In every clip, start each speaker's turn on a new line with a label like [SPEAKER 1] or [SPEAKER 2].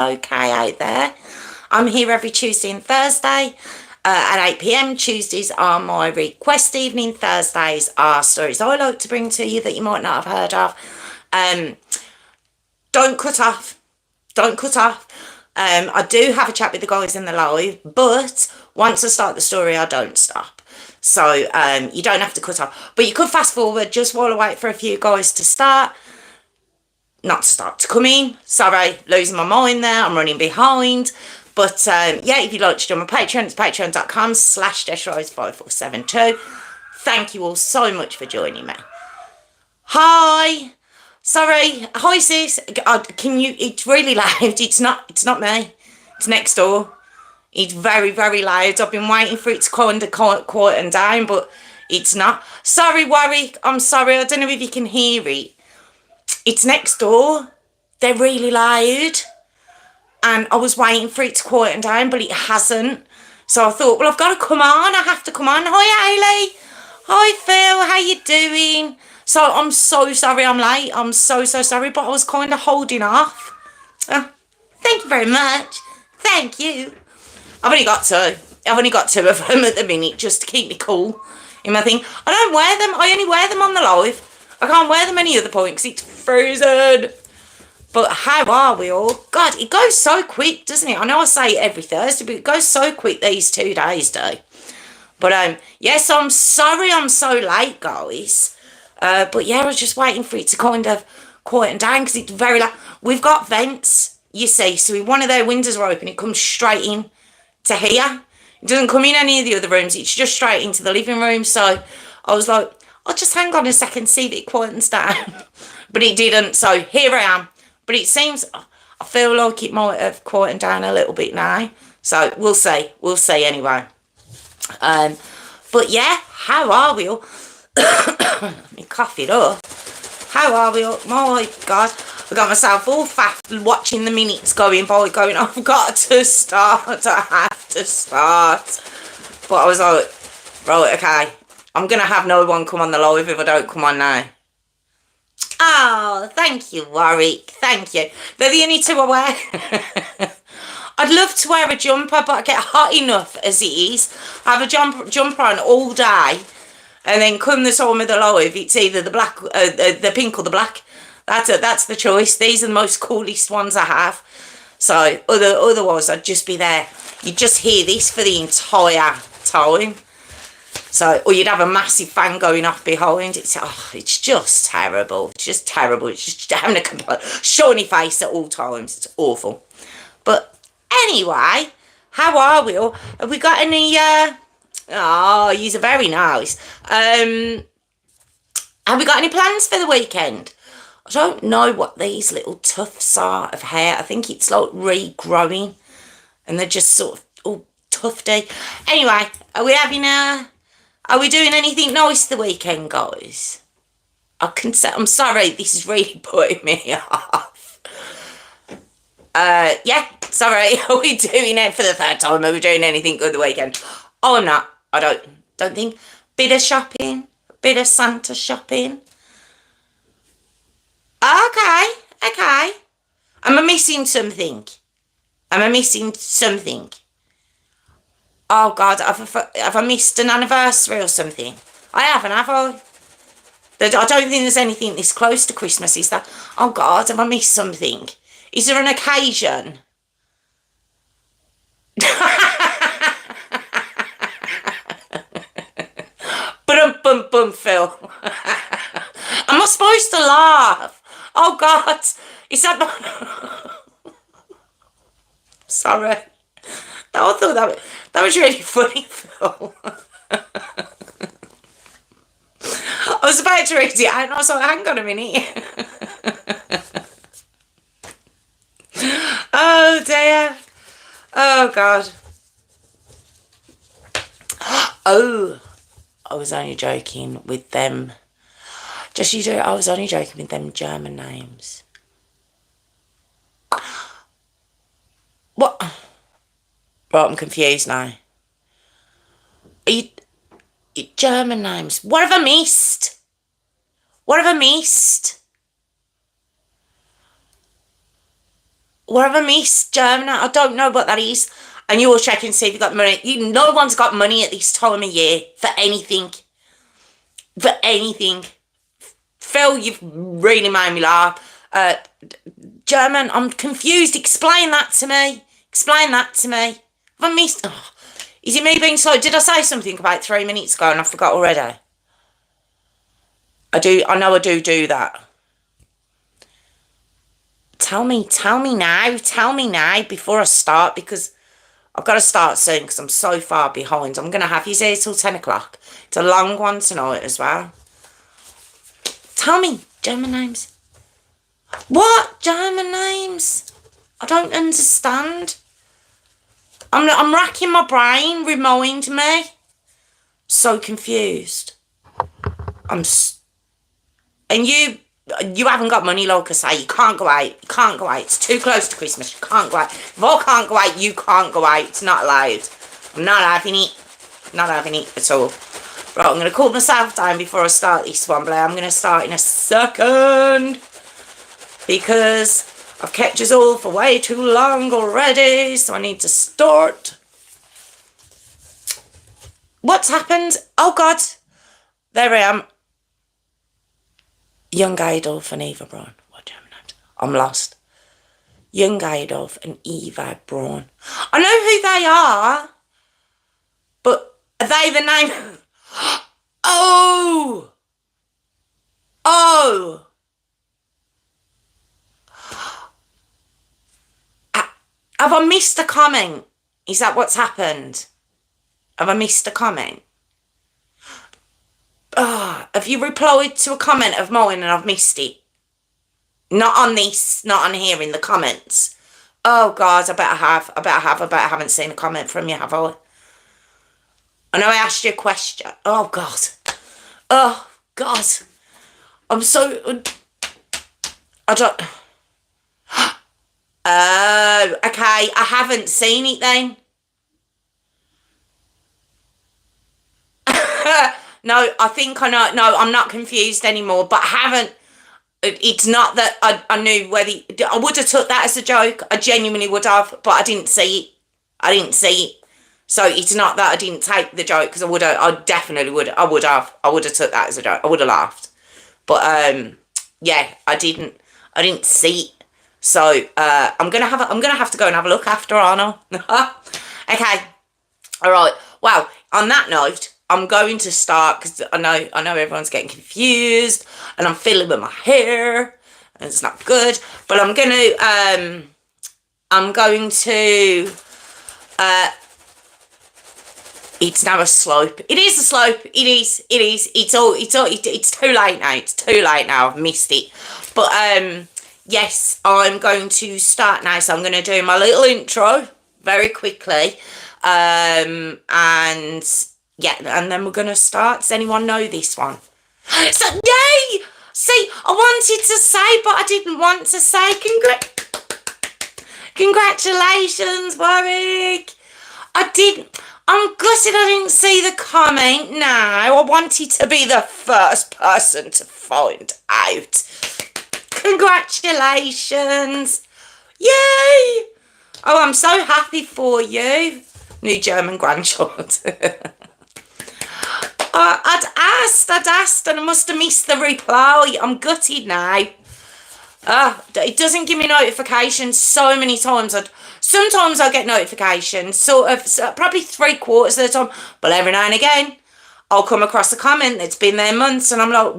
[SPEAKER 1] okay out there. I'm here every Tuesday and Thursday at 8 p.m. Tuesdays are my request evening. Thursdays are stories I like to bring to you that you might not have heard of. Um, don't cut off. Don't cut off. I do have a chat with the guys in the live, but once I start the story, I don't stop. So you don't have to cut off. But you could fast forward just while I wait for a few guys to start. Not to start, to come in. Sorry, losing my mind there. I'm running behind. But yeah, if you'd like to join my Patreon, it's patreon.com/Jess Rose 5472. Thank you all so much for joining me. Hi. Sorry. Hi, sis. Can you... It's really loud. It's not me. It's next door. It's very, very loud. I've been waiting for it to kind of quieten down, but it's not. Sorry, Warwick. I'm sorry. I don't know if you can hear it. It's next door. They're really loud. And I was waiting for it to quieten down, but it hasn't. So I thought, well, I've got to come on. I have to come on. Hi, Hayley. Hi, Phil. How you doing? So I'm so sorry I'm late. I'm so sorry, but I was kind of holding off. Thank you very much. Thank you. I've only got two. I've only got two of them at the minute just to keep me cool in my thing. I don't wear them. I only wear them on the live. I can't wear them any other point because it's frozen. But how are we all? God, it goes so quick, doesn't it? I know I say it every Thursday, but it goes so quick these 2 days, do. But, yes, I'm sorry I'm so late, guys. But, yeah, I was just waiting for it to kind of quieten down because it's very loud. We've got vents, you see. So if one of their windows are open, it comes straight in to here. It doesn't come in any of the other rooms. It's just straight into the living room. So I was like, I'll just hang on a second, see if it quietens down. But it didn't. So here I am. But it seems, I feel like it might have quietened down a little bit now. So we'll see. We'll see anyway. But yeah, how are we all? Let me cough it up. How are we all? My God. I got myself all faffed watching the minutes going by, going, I've got to start. I have to start. But I was like, right, okay. I'm going to have no one come on the live if I don't come on now. Oh, thank you, Warwick. Thank you. They're the only two I wear. I'd love to wear a jumper, but I get hot enough as it is. I have a jumper on all day, and then come the time of the live, it's either the black, the pink or the black. That's the choice. These are the most coolest ones I have. So otherwise, I'd just be there. You'd just hear this for the entire time. So, or you'd have a massive fan going off behind. It's just terrible. It's just terrible. It's just having a complete shiny face at all times. It's awful. But anyway, how are we all? Have we got any, oh, you're very nice. Have we got any plans for the weekend? I don't know what these little tufts are of hair. I think it's like regrowing. And they're just sort of all tufty. Anyway, are we having are we doing anything nice the weekend, guys? I'm sorry, this is really putting me off. Yeah, sorry. Are we doing it for the third time? Are we doing anything good the weekend? Oh, I'm not. I don't think. Bit of shopping. Bit of Santa shopping. Okay. Am I missing something? Oh, God, have I missed an anniversary or something? I haven't, have I? I don't think there's anything this close to Christmas, is there? Oh, God, have I missed something? Is there an occasion? Bum, Phil. Am I supposed to laugh? Oh, God. Is that not... Sorry. No, I thought that was really funny, Phil. I was about to read it out and I was like, hang on a minute. Oh, dear. Oh, God. Oh, I was only joking with them. I was only joking with them German names. What? Right, I'm confused now. Are you German names? What have I missed? What have I missed, German? I don't know what that is. And you're checking to see if you've got money. No one's got money at this time of year for anything. For anything. Phil, you've really made me laugh. German, I'm confused. Explain that to me. Explain that to me. Have I missed... Oh, is it me being slow? Did I say something about 3 minutes ago and I forgot already? I know I do that. Tell me now before I start, because I've got to start soon because I'm so far behind. I'm going to have you here till 10 o'clock. It's a long one tonight as well. Tell me, German names. What? German names? I don't understand. I'm racking my brain. Remind me. So confused. And you haven't got money, like I say. You can't go out. You can't go out. It's too close to Christmas. You can't go out. If I can't go out, you can't go out. It's not allowed. I'm not having it. Not having it at all. Right, I'm going to cool myself down before I start this one, but I'm going to start in a second. Because I've kept us all for way too long already, so I need to start. What's happened? Oh, God. There I am. Young Adolf and Eva Braun. What German names? I'm lost. Young Adolf and Eva Braun. I know who they are, but are they the name? Oh! Oh! Have I missed a comment? Is that what's happened? Have I missed a comment? Oh, have you replied to a comment of mine and I've missed it? Not on this, not on here in the comments. Oh, God, I better have. I haven't seen a comment from you, have I? I know I asked you a question. Oh, God. Oh, God. I'm so... I don't... Oh, okay. I haven't seen it then. No, I think I know. No, I'm not confused anymore, but I haven't. It's not that I knew whether... I would have took that as a joke. I genuinely would have, but I didn't see it. I didn't see it. So it's not that I didn't take the joke, because I definitely would. I would have took that as a joke. I would have laughed. But, yeah, I didn't see it. So, I'm gonna have to go and have a look after, aren't I? Okay. All right. Well, on that note, I'm going to start, because I know everyone's getting confused, and I'm fiddling with my hair, and it's not good. But I'm going to, it's now a slope. It is a slope. It is. It's too late now. It's too late now. I've missed it. But, yes, I'm going to start now. So I'm going to do my little intro very quickly. And yeah, and then we're going to start. Does anyone know this one? So, yay! See, I wanted to say, but I didn't want to say. Congratulations, Warwick. I'm gutted I didn't see the comment now. I wanted to be the first person to find out. Congratulations. Yay. Oh, I'm so happy for you. New German grandchild. I'd asked, and I must have missed the reply. I'm gutted now. It doesn't give me notifications so many times. Sometimes I get notifications, sort of, probably 3/4 of the time, but every now and again, I'll come across a comment that's been there months, and I'm like,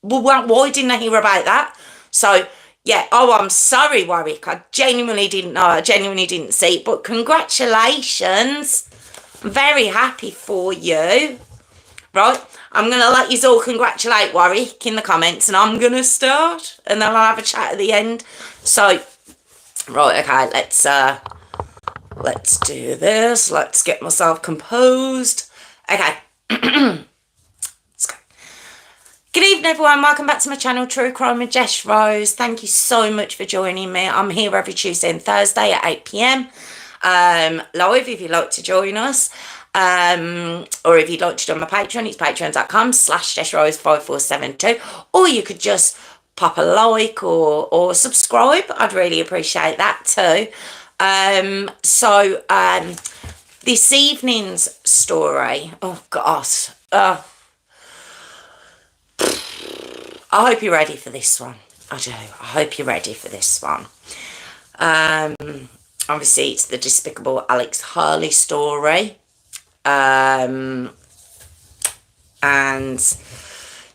[SPEAKER 1] well, why didn't I hear about that? So, yeah, oh, I'm sorry, Warwick. I genuinely didn't know. I genuinely didn't see it, but congratulations. I'm very happy for you. Right, I'm going to let you all congratulate Warwick in the comments, and I'm going to start, and then I'll have a chat at the end. So, right, okay, let's do this. Let's get myself composed. Okay. Let's go. Good evening, everyone. Welcome back to my channel, True Crime with Jess Rose. Thank you so much for joining me. I'm here every Tuesday and Thursday at 8 p.m. Live if you'd like to join us. Or if you'd like to join my Patreon, it's patreon.com/JessRose5472, or you could just pop a like or subscribe. I'd really appreciate that too. This evening's story, oh gosh, I hope you're ready for this one. I do. I hope you're ready for this one. Obviously, it's the despicable Alex Hurley story. And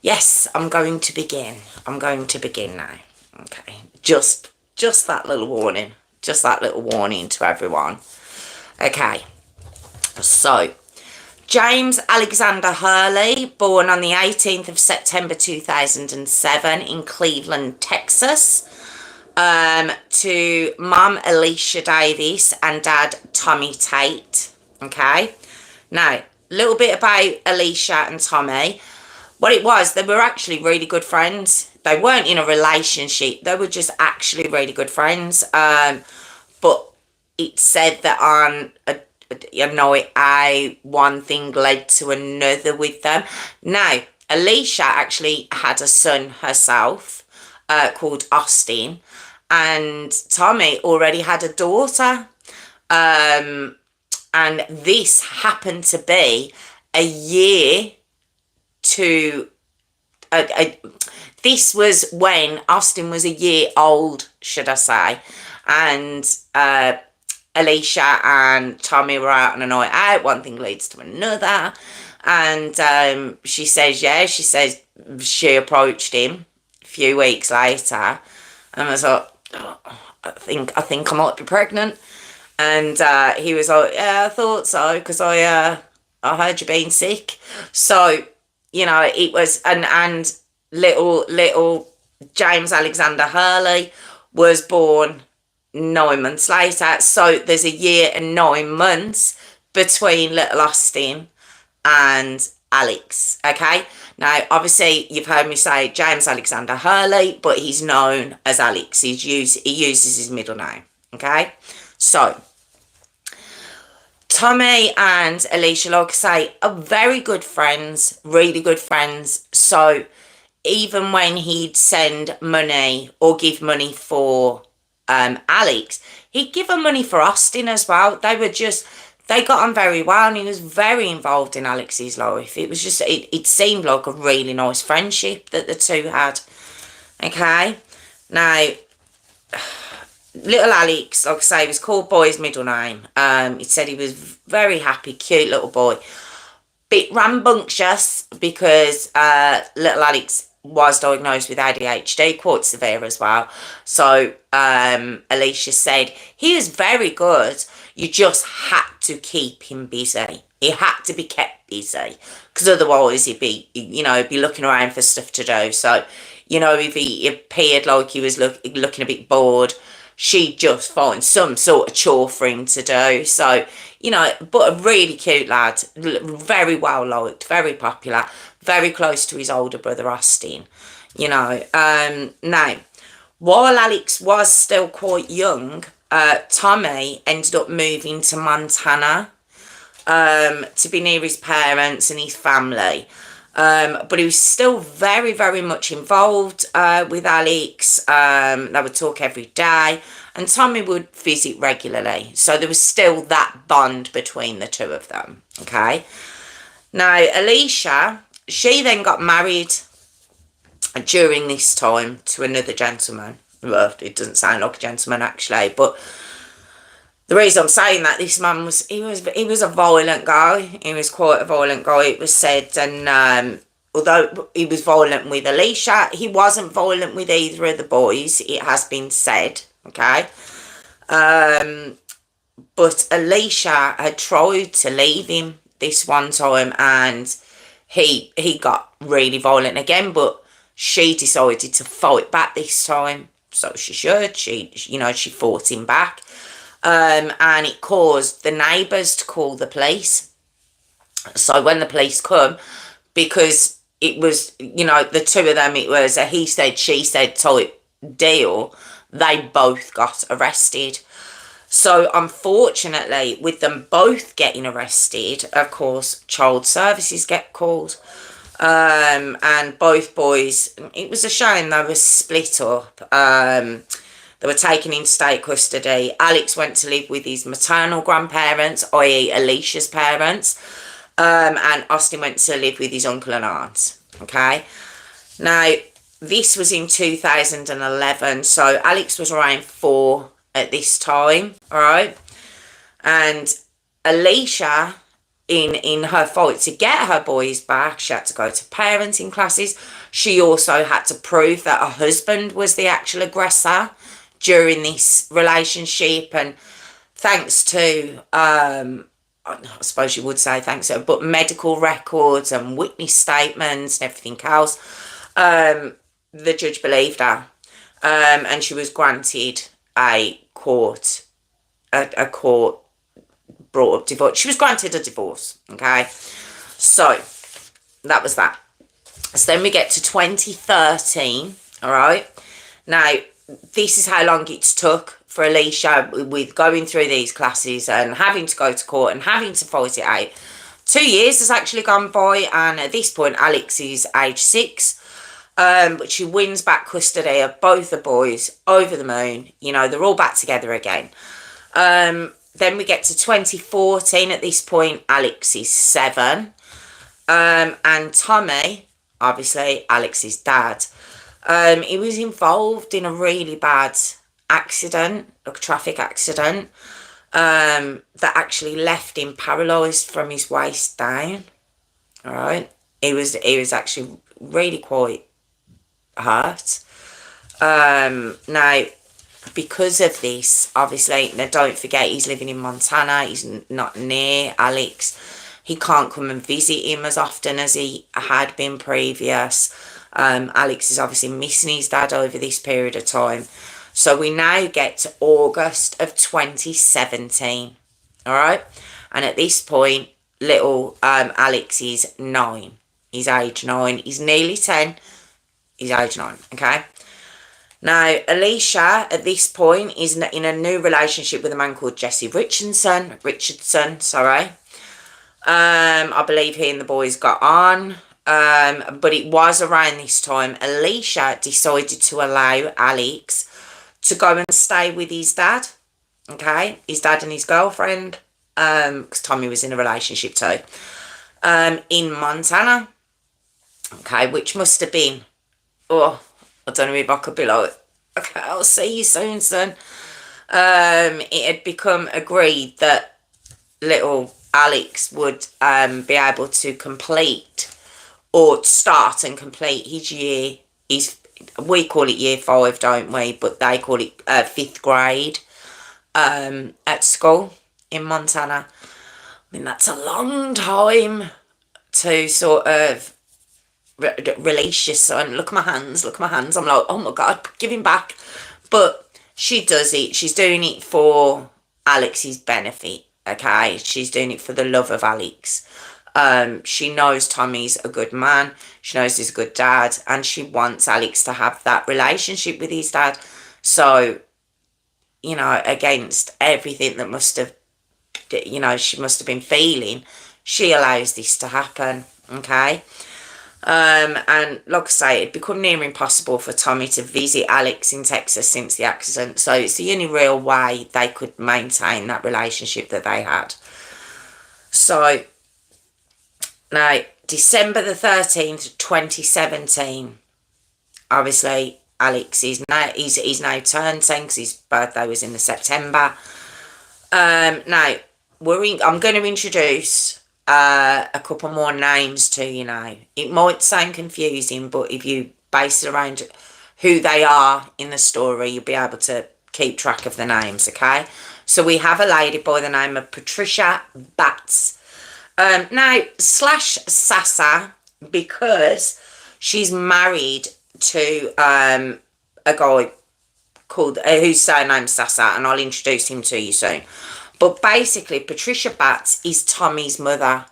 [SPEAKER 1] yes, I'm going to begin. I'm going to begin now. Okay. Just that little warning. Just that little warning to everyone. Okay. So, James Alexander Hurley, born on the 18th of September 2007 in Cleveland, Texas, to Mum Alicia Davis and Dad Tommy Tate. Okay. Now, a little bit about Alicia and Tommy. What it was, they were actually really good friends. They weren't in a relationship. They were just actually really good friends. But it said that on one thing led to another with them. Now, Alicia actually had a son herself called Austin, and Tommy already had a daughter. And this happened to be a year to... this was when Austin was a year old, should I say. And Alicia and Tommy were out on a night out. One thing leads to another. And she says she approached him a few weeks later. And I was like, oh, I think I might be pregnant. And he was like, yeah, I thought so, because I heard you being sick. So, it was, and little James Alexander Hurley was born 9 months later. So there's a year and 9 months between little Austin and Alex. Okay. Now, obviously, you've heard me say James Alexander Hurley, but he's known as Alex. He uses his middle name. Okay. So, Tommy and Alicia, like I say, are very good friends, really good friends. So, even when he'd send money or give money for Alex, he'd give her money for Austin as well. They got on very well, and he was very involved in Alex's life. It was just, it seemed like a really nice friendship that the two had. Okay. Now, little Alex, like I say, was called by his middle name. He said he was very happy, cute little boy. Bit rambunctious because little Alex was diagnosed with ADHD, quite severe as well. So Alicia said he was very good. You just had to keep him busy. He had to be kept busy, because otherwise he'd be looking around for stuff to do. So, if he appeared like he was looking a bit bored, she'd just find some sort of chore for him to do. So, but a really cute lad, very well liked, very popular, very close to his older brother Austin. Now, while Alex was still quite young, Tommy ended up moving to Montana to be near his parents and his family. But he was still very, very much involved with Alex. They would talk every day, and Tommy would visit regularly. So there was still that bond between the two of them. Okay. Now, Alicia, she then got married during this time to another gentleman. Well, it doesn't sound like a gentleman actually, but the reason I'm saying that, this man was a violent guy. He was quite a violent guy, it was said. And although he was violent with Alicia, he wasn't violent with either of the boys, it has been said. Okay. But Alicia had tried to leave him this one time, and he got really violent again, but she decided to fight back this time. So she should. She fought him back. And it caused the neighbours to call the police. So when the police come, because it was, the two of them, it was a he said, she said type deal, they both got arrested. So unfortunately, with them both getting arrested, of course, child services get called. And both boys, it was a shame they were split up. They were taken into state custody. Alex went to live with his maternal grandparents, i.e. Alicia's parents, and Austin went to live with his uncle and aunt. Okay, now this was in 2011, so Alex was around 4 at this time, all right? And Alicia, in her fight to get her boys back, she had to go to parenting classes. She also had to prove that her husband was the actual aggressor during this relationship. And thanks to, I suppose you would say thanks to, but medical records and witness statements and everything else, the judge believed her. And she was granted a court brought up divorce. She was granted a divorce, okay? So, that was that. So then we get to 2013, all right? Now, this is how long it's took for Alicia with going through these classes and having to go to court and having to fight it out. 2 years has actually gone by, and at this point, Alex is age 6. But she wins back custody of both the boys, over the moon. You know, they're all back together again. Then we get to 2014. At this point, Alex is 7. And Tommy, obviously Alex's dad, he was involved in a really bad accident, like a traffic accident, that actually left him paralysed from his waist down. All right. He was actually really quite hurt. Now, because of this, obviously, now don't forget he's living in Montana. He's not near Alex. He can't come and visit him as often as he had been previous. Alex is obviously missing his dad over this period of time. So we now get to August of 2017. All right. And at this point, little Alex is 9. He's age 9. He's nearly 10. He's age 9. Okay. Now, Alicia, at this point, is in a new relationship with a man called Jesse Richardson, I believe he and the boys got on. But it was around this time Alicia decided to allow Alex to go and stay with his dad. Okay? His dad and his girlfriend. Because Tommy was in a relationship too. In Montana. Okay, which must have been... Oh, I don't know if I could be like, okay, I'll see you soon, son. It had become agreed that little Alex would be able to complete or start and complete his year. We call it year 5, don't we? But they call it 5th grade at school in Montana. I mean, that's a long time to sort of release your son. Look at my hands. I'm like, oh my God, give him back. But she does it. She's doing it for Alex's benefit. Okay, she's doing it for the love of Alex. She knows Tommy's a good man. She knows he's a good dad, and she wants Alex to have that relationship with his dad. So, you know, against everything that must have, you know, she must have been feeling, she allows this to happen. Okay. And like I say, it become near impossible for Tommy to visit Alex in Texas since the accident. So it's the only real way they could maintain that relationship that they had. So now, December the 13th, 2017, obviously Alex is now, he's now turned 10 because his birthday was in the September. Now, I'm going to introduce a couple more names to you now. It might sound confusing, but if you base it around who they are in the story, you'll be able to keep track of the names, okay? So we have a lady by the name of Patricia Batts. Now, slash Sasa, because she's married to a guy called whose surname's Sasa, and I'll introduce him to you soon. But basically, Patricia Batts is Tommy's mother,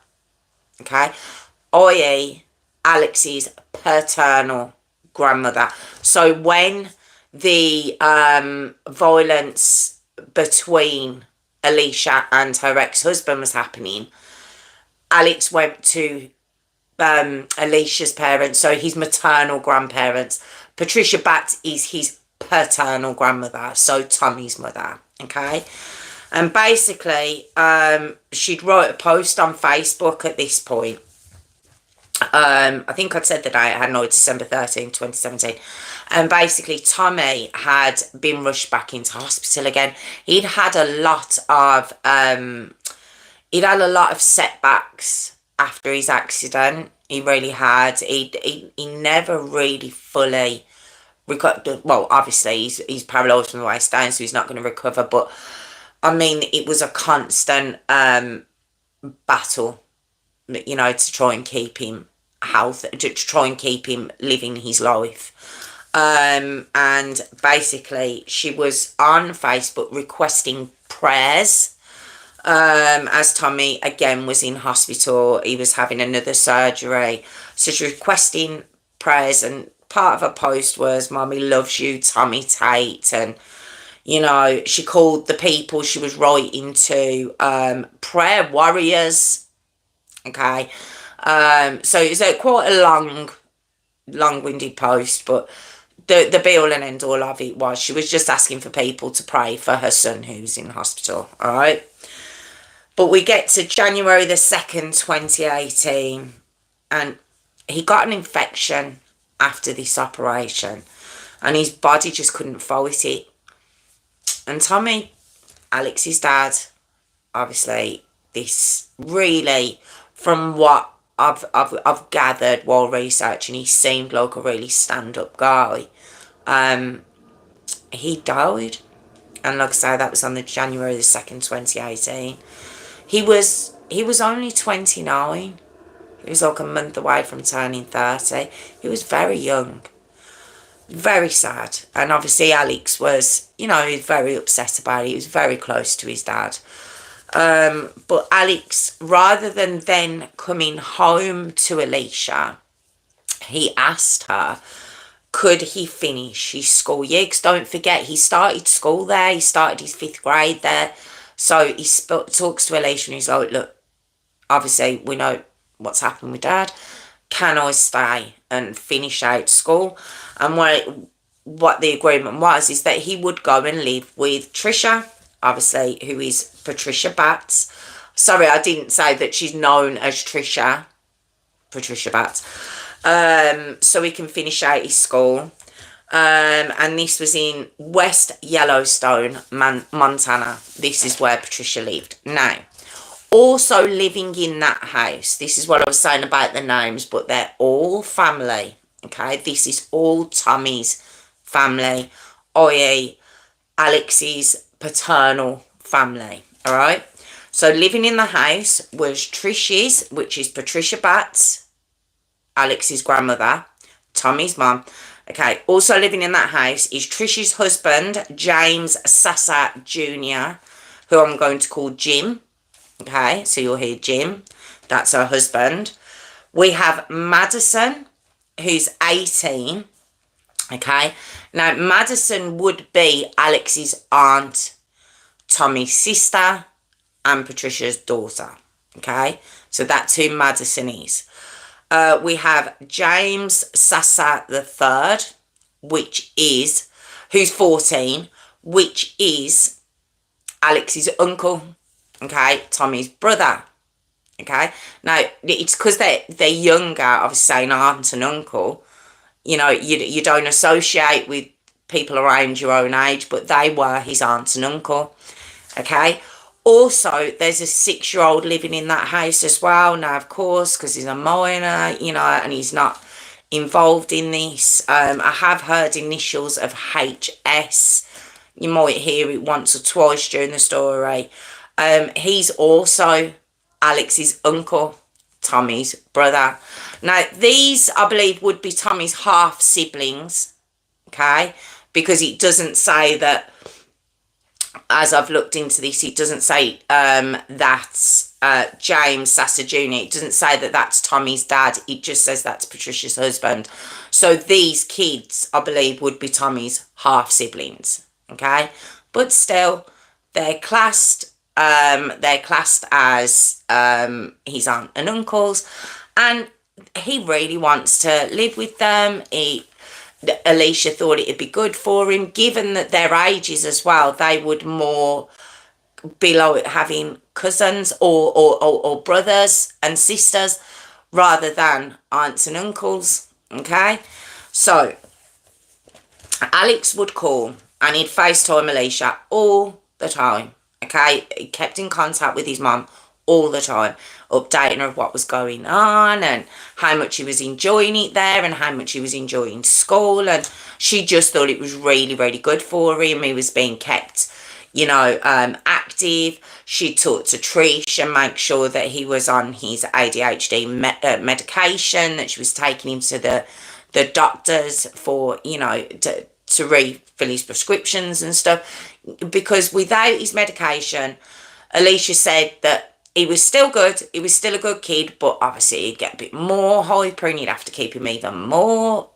[SPEAKER 1] okay? I.e. Alex's paternal grandmother. So when the violence between Alicia and her ex-husband was happening, Alex went to Alicia's parents, so his maternal grandparents. Patricia Batts is his paternal grandmother, so Tommy's mother. Okay. And basically, she'd write a post on Facebook at this point. I think I'd said the date, I had no, December 13th, 2017. And basically, Tommy had been rushed back into hospital again. He'd had a lot of setbacks after his accident. He really had. He never really fully recovered. Well, obviously, he's paralysed from the waist down, so he's not going to recover. But I mean, it was a constant battle, to try and keep him to try and keep him living his life. And basically, she was on Facebook requesting prayers. As Tommy again was in hospital, he was having another surgery, so she's requesting prayers, and part of her post was "Mommy loves you, Tommy Tate," and she called the people she was writing to prayer warriors. Okay, so it's quite a long-winded post, but the be all and end all of it was she was just asking for people to pray for her son who's in hospital. All right. But we get to January the 2nd, 2018, and he got an infection after this operation, and his body just couldn't fight it. And Tommy, Alex's dad, obviously, this really, from what I've gathered while researching, he seemed like a really stand-up guy. He died, and like I say, that was on the January the 2nd, 2018. He was only 29. He was like a month away from turning 30. He was very young. Very sad. And obviously Alex was, he was very upset about it. He was very close to his dad. But Alex, rather than then coming home to Alicia, he asked her, could he finish his school year? Because don't forget, he started school there. He started his 5th grade there. So he talks to Alicia and he's like, look, obviously we know what's happened with Dad. Can I stay and finish out school? And what the agreement was is that he would go and live with Trisha, obviously, who is Patricia Batts. Sorry, I didn't say that she's known as Patricia Batts. So he can finish out his school. And this was in West Yellowstone, Montana. This is where Patricia lived. Now, also living in that house, this is what I was saying about the names, but they're all family, okay? This is all Tommy's family, i.e. Alex's paternal family, all right? So living in the house was Trish's, which is Patricia Batts, Alex's grandmother, Tommy's mum. Okay, also living in that house is Trish's husband, James Sassa Jr., who I'm going to call Jim. Okay, so you'll hear Jim. That's her husband. We have Madison, who's 18. Okay, now Madison would be Alex's aunt, Tommy's sister, and Patricia's daughter. Okay, so that's who Madison is. We have James Sassa III, who's 14, which is Alex's uncle, okay, Tommy's brother, okay. Now, it's because they're younger, obviously saying aunt and uncle, you don't associate with people around your own age, but they were his aunt and uncle, okay. Also, there's a 6-year-old living in that house as well. Now, of course, because he's a minor, and he's not involved in this. I have heard initials of HS. You might hear it once or twice during the story. He's also Alex's uncle, Tommy's brother. Now, these, I believe, would be Tommy's half-siblings, okay? Because it doesn't say that, as I've looked into this, it doesn't say that's James Sassa Jr. It doesn't say that that's Tommy's dad. It just says that's Patricia's husband. So these kids, I believe, would be Tommy's half-siblings, okay? But still, they're classed as his aunt and uncles. And he really wants to live with them. Alicia thought it'd be good for him, given that their ages as well. They would more be like having cousins or brothers and sisters rather than aunts and uncles. Okay, so Alex would call and he'd FaceTime Alicia all the time. Okay, he kept in contact with his mum all the time, updating her of what was going on and how much he was enjoying it there and how much he was enjoying school. And she just thought it was really, really good for him. He was being kept, active. She talked to Trish and make sure that he was on his ADHD medication, that she was taking him to the doctors for, to refill his prescriptions and stuff. Because without his medication, Alicia said that he was still good, he was still a good kid, but obviously he'd get a bit more hyper and you'd have to keep him even more,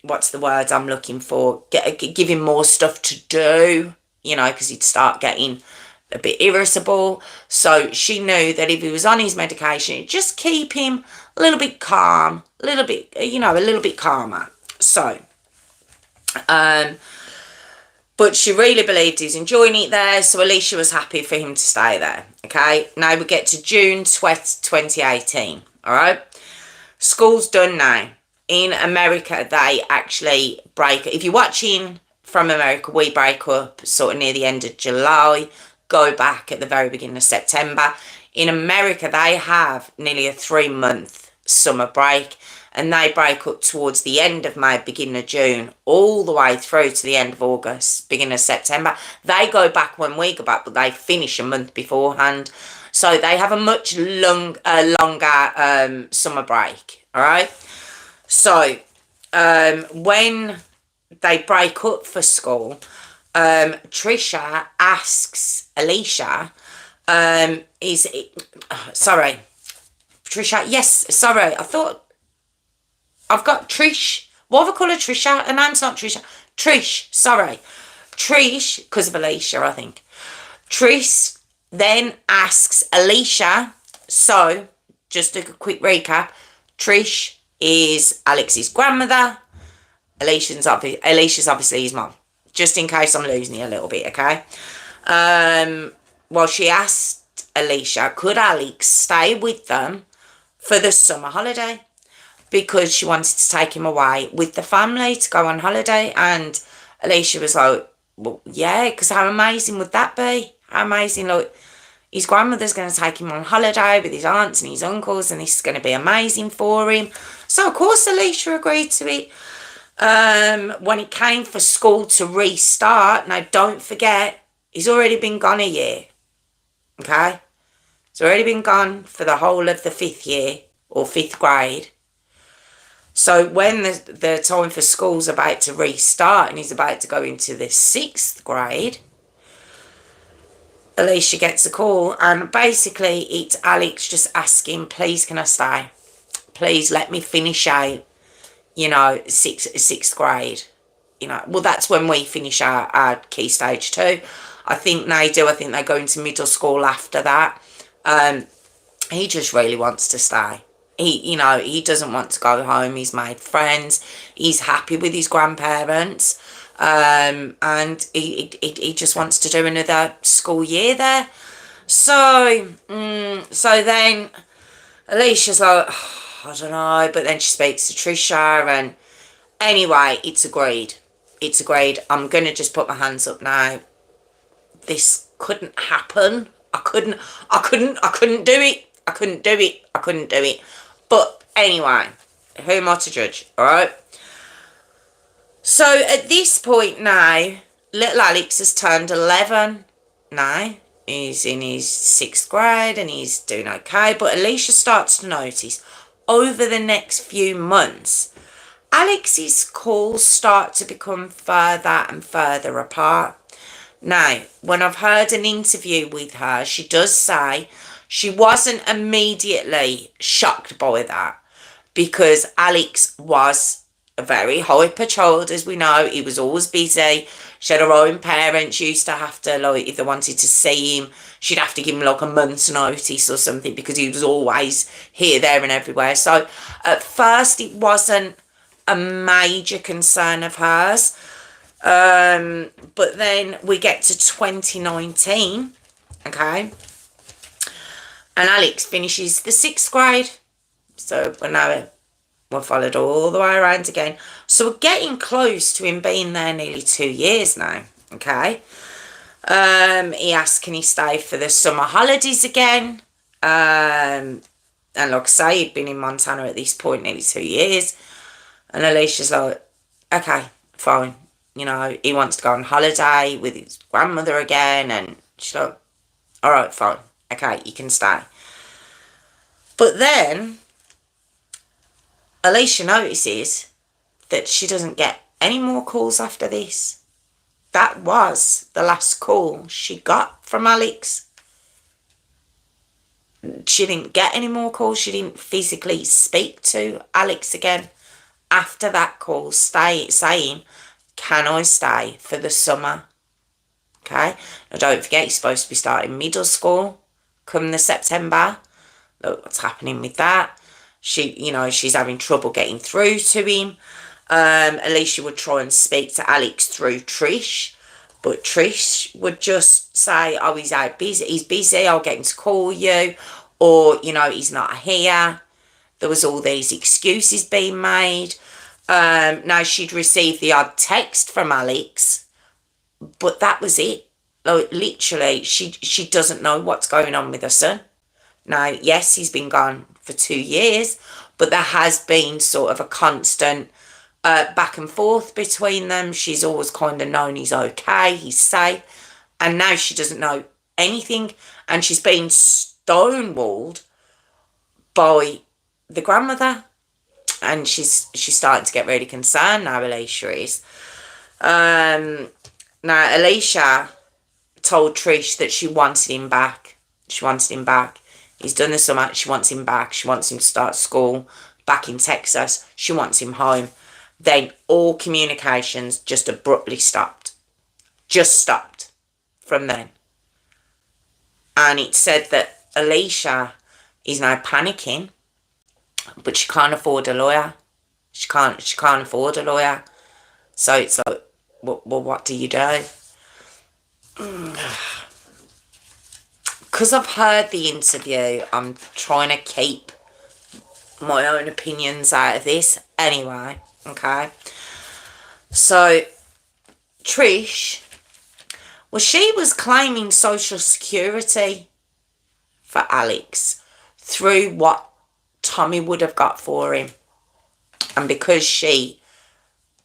[SPEAKER 1] what's the word I'm looking for? Give him more stuff to do, because he'd start getting a bit irritable. So she knew that if he was on his medication, it'd just keep him a little bit calm, a little bit calmer. So, but she really believed he was enjoying it there, so Alicia was happy for him to stay there. Okay, now we get to June 2018, all right? School's done now. In America, they actually break. If you're watching from America, we break up sort of near the end of July, go back at the very beginning of September. In America, they have nearly a 3-month summer break, and they break up towards the end of May, beginning of June, all the way through to the end of August, beginning of September. They go back when we go back, but they finish a month beforehand. So they have a much longer summer break, all right? So when they break up for school, Trisha asks Alicia, Trisha, yes, sorry, I thought, I've got Trish. What have I called her? Trisha? Her name's not Trisha. Trish, sorry. Trish, because of Alicia, I think. Trish then asks Alicia, so, just a quick recap. Trish is Alex's grandmother. Alicia's obviously his mom. Just in case I'm losing you a little bit, okay? Well, she asked Alicia, could Alex stay with them for the summer holiday? Because she wanted to take him away with the family to go on holiday. And Alicia was like, well, yeah, because how amazing would that be? How amazing, like, his grandmother's going to take him on holiday with his aunts and his uncles, and this is going to be amazing for him. So, of course, Alicia agreed to it. When it came for school to restart, now, don't forget, he's already been gone a year, okay? He's already been gone for the whole of the 5th year, or 5th grade. So when the time for school's about to restart and he's about to go into the 6th grade, Alicia gets a call, and basically it's Alex just asking, please can I stay? Please let me finish out, 6th grade. Well, that's when we finish our key stage 2. I think they do. I think they go into middle school after that. He just really wants to stay. He doesn't want to go home. He's made friends. He's happy with his grandparents. And he just wants to do another school year there. So then Alicia's like, I don't know. But then she speaks to Trisha, and anyway, it's agreed. It's agreed. I'm going to just put my hands up now. This couldn't happen. I couldn't do it. I couldn't do it. But anyway, who am I to judge, alright? So at this point now, little Alex has turned 11 now. He's in his 6th grade and he's doing okay. But Alicia starts to notice over the next few months, Alex's calls start to become further and further apart. Now, when I've heard an interview with her, she does say she wasn't immediately shocked by that, because Alex was a very hyper child, as we know. He was always busy. She had her own parents, used to have to, like, if they wanted to see him, she'd have to give him, like, a month's notice or something because he was always here, there and everywhere. So at first it wasn't a major concern of hers. But then we get to 2019, okay, and Alex finishes the 6th grade. So we're followed all the way around again. So we're getting close to him being there nearly 2 years now, okay. He asked, can he stay for the summer holidays again? And like I say, he'd been in Montana at this point nearly 2 years. And Alicia's like, okay, fine. You know, he wants to go on holiday with his grandmother again. And she's like, all right, fine. Okay, you can stay. But then Alicia notices that she doesn't get any more calls after this. That was the last call she got from Alex. She didn't get any more calls. She didn't physically speak to Alex again after that call, saying, can I stay for the summer? Okay. Now don't forget, he's supposed to be starting middle school come the September. Look what's happening with that. She's having trouble getting through to him. Alicia would try and speak to Alex through Trish, but Trish would just say, oh, he's out busy. He's busy. I'll get him to call you. Or, he's not here. There was all these excuses being made. Now she'd received the odd text from Alex, but that was it. Like, literally, she doesn't know what's going on with her son. Now, yes, he's been gone for 2 years, but there has been sort of a constant back and forth between them. She's always kind of known he's okay, he's safe, and now she doesn't know anything, and she's been stonewalled by the grandmother, and she's starting to get really concerned now. Alicia is. Now Alicia told Trish that she wanted him back. She wanted him back. He's done the summer. She wants him back. She wants him to start school back in Texas. She wants him home. Then all communications just abruptly stopped. Just stopped from then. And it said that Alicia is now panicking, but she can't afford a lawyer. She can't afford a lawyer. So it's like, well, what do you do? Because I've heard the interview, I'm trying to keep my own opinions out of this anyway, okay? So, Trish, well, she was claiming Social Security for Alex through what Tommy would have got for him. And because she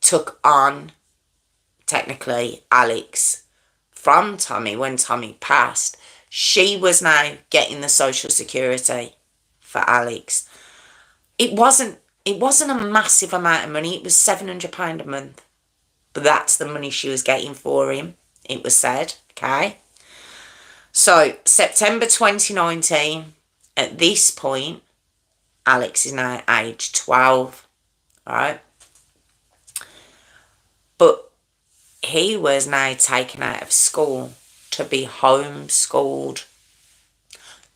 [SPEAKER 1] took on, technically, Alex from Tommy when Tommy passed, she was now getting the Social Security for Alex. It wasn't a massive amount of money. It was £700 a month. But that's the money she was getting for him, it was said, okay? So, September 2019, at this point, Alex is now age 12, alright? But he was now taken out of school to be homeschooled.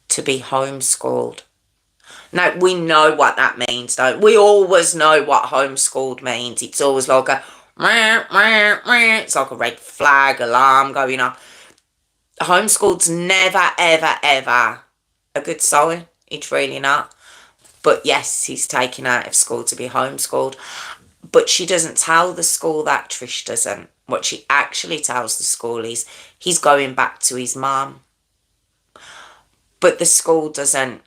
[SPEAKER 1] To be homeschooled. Now, we know what that means, don't we? We always know what homeschooled means. It's always like it's like a red flag alarm going off. Homeschooled's never, ever, ever a good sign. It's really not. But yes, he's taken out of school to be homeschooled. But she doesn't tell the school that, Trish doesn't. What she actually tells the school is he's going back to his mum. But the school doesn't,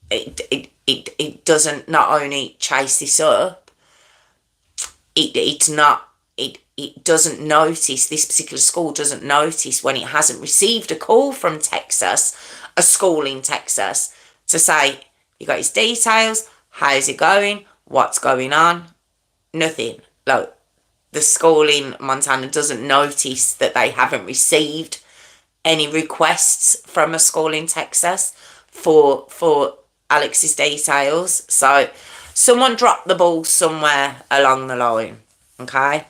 [SPEAKER 1] it doesn't not only chase this up, it doesn't notice, this particular school doesn't notice when it hasn't received a call from Texas, a school in Texas, to say, you got his details, how's it going, what's going on, nothing. Like, the school in Montana doesn't notice that they haven't received any requests from a school in Texas for Alex's details. So someone dropped the ball somewhere along the line, okay?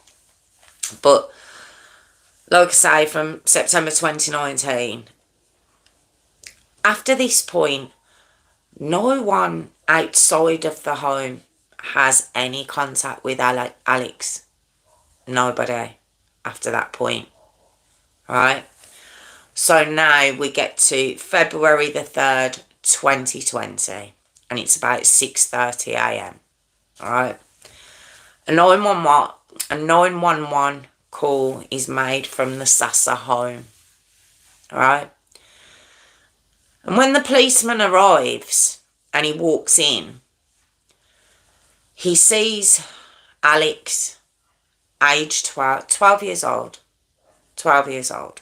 [SPEAKER 1] But like I say, from September 2019. After this point, no one outside of the home has any contact with Alex. Nobody after that point, right? So now we get to February the 3rd, 2020, and it's about 6:30 a.m., all right? A 911 call is made from the Sasa home, all right? And when the policeman arrives and he walks in, he sees Alex, aged 12 years old. 12 years old.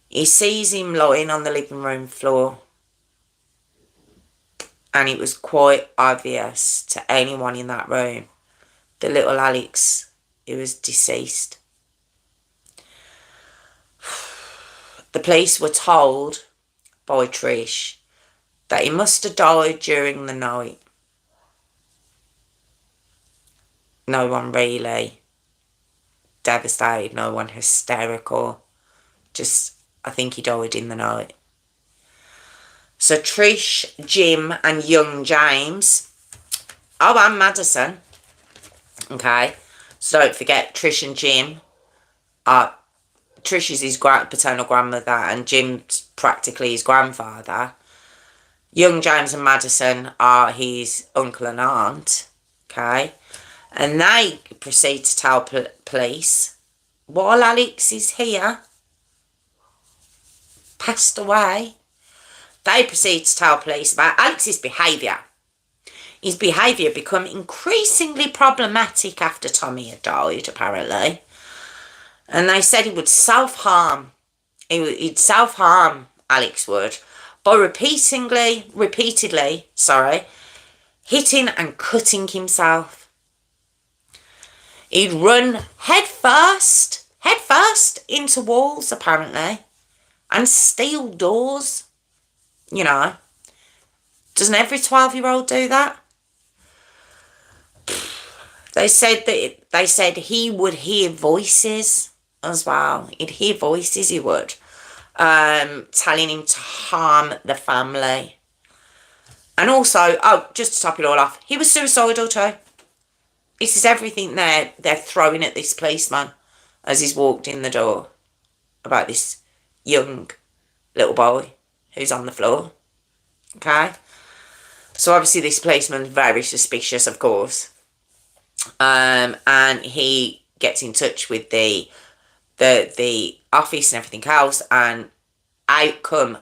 [SPEAKER 1] He sees him lying on the living room floor, and it was quite obvious to anyone in that room that little Alex, he was deceased. The police were told by Trish that he must have died during the night. No one really devastated, no one hysterical. Just, I think he died in the night. So Trish, Jim and young James, and Madison, okay? So don't forget, Trish and Jim Trish is his paternal grandmother and Jim's practically his grandfather. Young James and Madison are his uncle and aunt, okay? And they proceed to tell police, while Alex is here, passed away, they proceed to tell police about Alex's behaviour. His behaviour become increasingly problematic after Tommy had died, apparently. And they said he would self-harm. He'd self-harm, Alex would, by repeatedly, hitting and cutting himself. He'd run head first into walls, apparently, and steal doors. You know, doesn't every 12-year-old do that? They said he would hear voices as well. He'd hear voices, he would, telling him to harm the family. And also, just to top it all off, he was suicidal too. This is everything they're throwing at this policeman as he's walked in the door about this young little boy who's on the floor. Okay? So obviously this policeman's very suspicious, of course. And he gets in touch with the office and everything else, and out come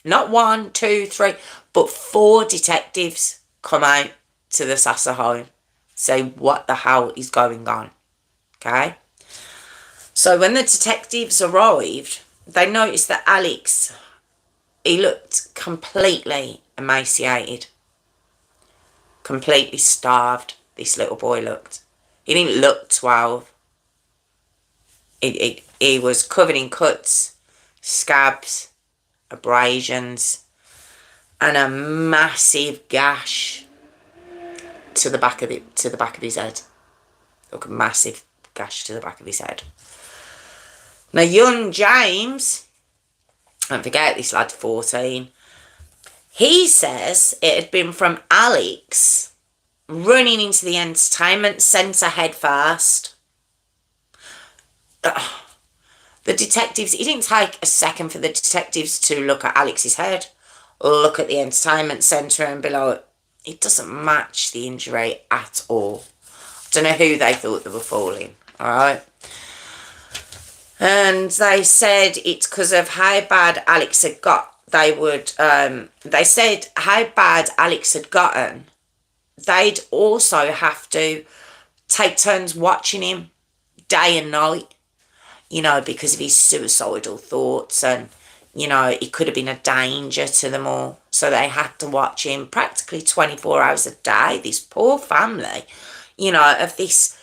[SPEAKER 1] not 1, 2, 3, but 4 detectives come out to the Sasa home, say what the hell is going on. Okay? So when the detectives arrived, they noticed that Alex, he looked completely emaciated, completely starved. This little boy looked. He didn't look 12. He was covered in cuts, scabs, abrasions, and a massive gash to the back of his head. Look, a massive gash to the back of his head. Now, young James, don't forget this lad's 14. He says it had been from Alex running into the entertainment centre head first. The detectives, it didn't take a second for the detectives to look at Alex's head, or look at the entertainment centre and be like, it doesn't match the injury at all. I don't know who they thought they were fooling, alright? And they said it's because of how bad Alex had got. They said how bad Alex had gotten, they'd also have to take turns watching him day and night, you know, because of his suicidal thoughts, and, you know, he could have been a danger to them all. So they had to watch him practically 24 hours a day, this poor family, you know, of this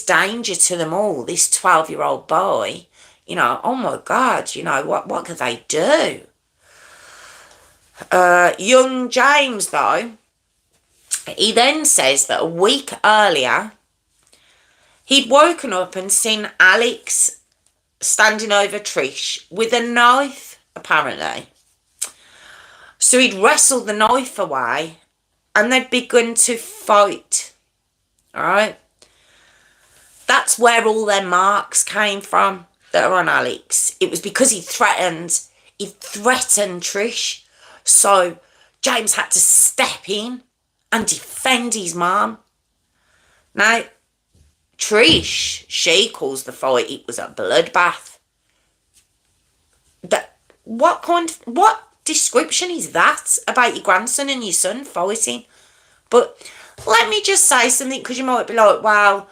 [SPEAKER 1] danger to them all, this 12-year-old boy, you know, oh my God, you know, what could they do? Young James, though, he then says that a week earlier, he'd woken up and seen Alex standing over Trish with a knife, apparently. So he'd wrestled the knife away and they'd begun to fight. Alright? That's where all their marks came from that are on Alex. It was because he threatened Trish. So James had to step in and defend his mum. Now, Trish, she calls the fight, it was a bloodbath. What description is that about your grandson and your son fighting? But let me just say something, because you might be like, well,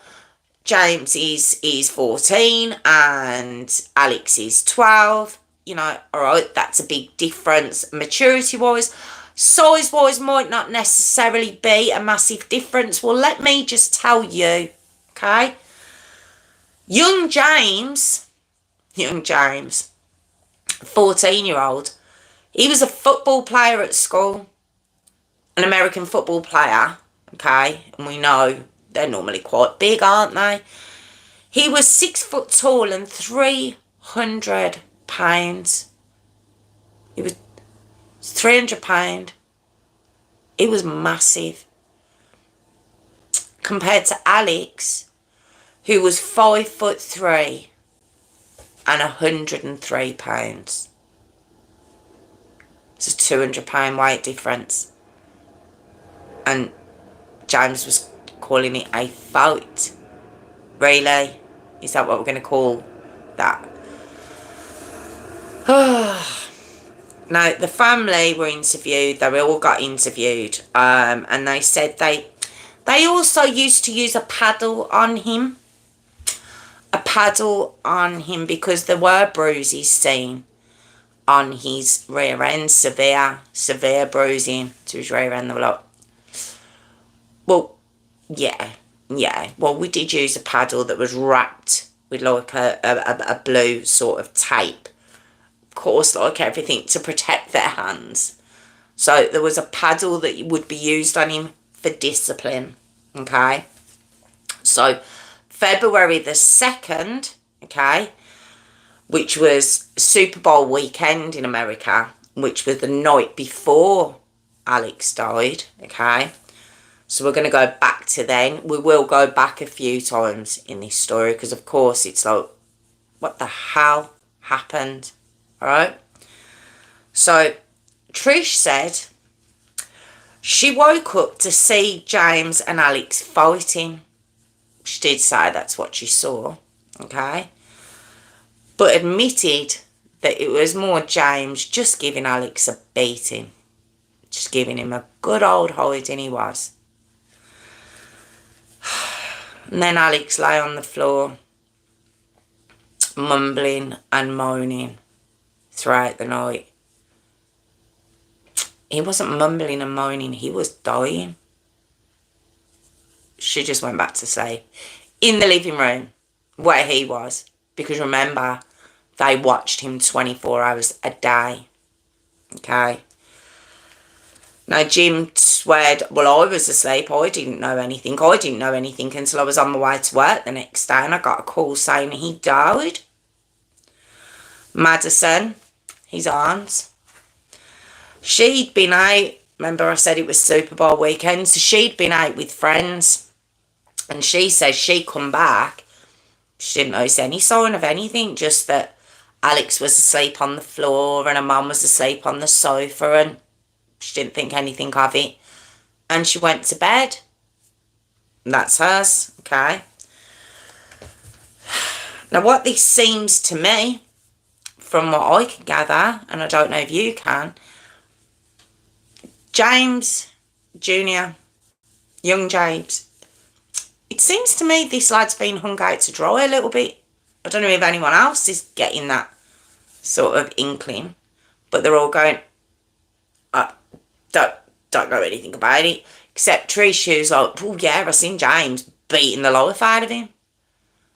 [SPEAKER 1] James is 14 and Alex is 12. You know, all right, that's a big difference maturity-wise. Size-wise might not necessarily be a massive difference. Well, let me just tell you, okay? Young James, 14-year-old, he was a football player at school, an American football player, okay? And we know they're normally quite big, aren't they? He was 6 foot tall and 300 pounds. He was 300 pounds. He was massive. Compared to Alex, who was 5'3" and 103 pounds. It's a 200 pound weight difference. And James was calling it a fight. Really? Is that what we're going to call that? Now, the family were interviewed. They all got interviewed. And they said they also used to use a paddle on him. Because there were bruises seen on his rear end. Severe bruising to his rear end. They were like, well, yeah. Well, we did use a paddle that was wrapped with like a blue sort of tape. Of course, like everything, to protect their hands. So there was a paddle that would be used on him for discipline. Okay. So February the 2nd, okay, which was Super Bowl weekend in America, which was the night before Alex died, okay. So we're going to go back to then. We will go back a few times in this story because, of course, it's like, what the hell happened? All right? So Trish said she woke up to see James and Alex fighting. She did say that's what she saw, okay? But admitted that it was more James just giving Alex a beating. Just giving him a good old hiding he was. And then Alex lay on the floor, mumbling and moaning throughout the night. He wasn't mumbling and moaning, he was dying. She just went back to sleep in the living room where he was. Because remember, they watched him 24 hours a day. Okay. Now, Jim sweared, well, I was asleep. I didn't know anything. I didn't know anything until I was on my way to work the next day and I got a call saying he died. Madison, his aunt, she'd been out. Remember I said it was Super Bowl weekend? So she'd been out with friends. And she says she come back. She didn't notice any sign of anything. Just that Alex was asleep on the floor and her mum was asleep on the sofa and she didn't think anything of it. And she went to bed. And that's hers, okay? Now, what this seems to me, from what I can gather, and I don't know if you can, James Jr., young James, it seems to me this lad's been hung out to dry a little bit. I don't know if anyone else is getting that sort of inkling, but they're all going, don't know anything about it, except Trish, who's like, oh yeah, I seen James beating the life out of him.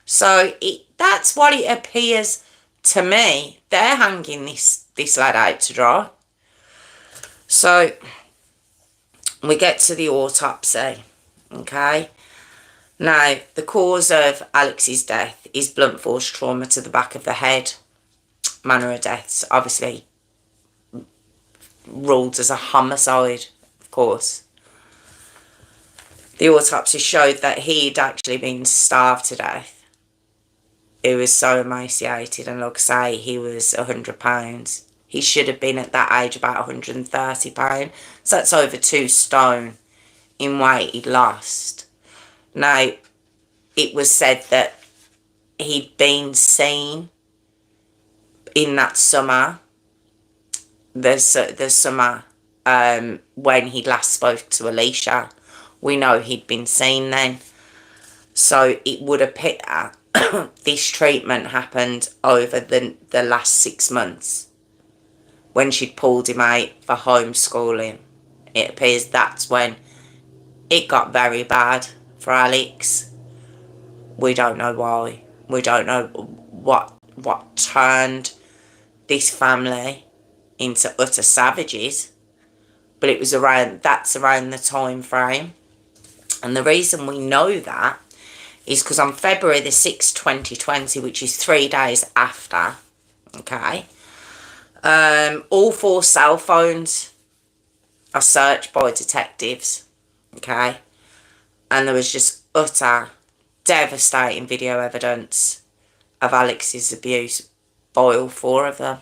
[SPEAKER 1] So that's what it appears to me. They're hanging this lad out to dry. So we get to the autopsy, okay? Now, the cause of Alex's death is blunt force trauma to the back of the head. Manner of deaths, obviously, ruled as a homicide, of course. The autopsy showed that he'd actually been starved to death. He was so emaciated, and like I say, he was £100. He should have been at that age about £130. So that's over 2 stone in weight he'd lost. Now, it was said that he'd been seen in that summer, the summer when he last spoke to Alicia. We know he'd been seen then. So it would appear this treatment happened over the last 6 months when she'd pulled him out for homeschooling. It appears that's when it got very bad for Alex. We don't know why. We don't know what turned this family into utter savages, but it was that's around the time frame. And the reason we know that is because on February the 6th, 2020, which is 3 days after, okay, all 4 cell phones are searched by detectives, okay, and there was just utter devastating video evidence of Alex's abuse by all 4 of them.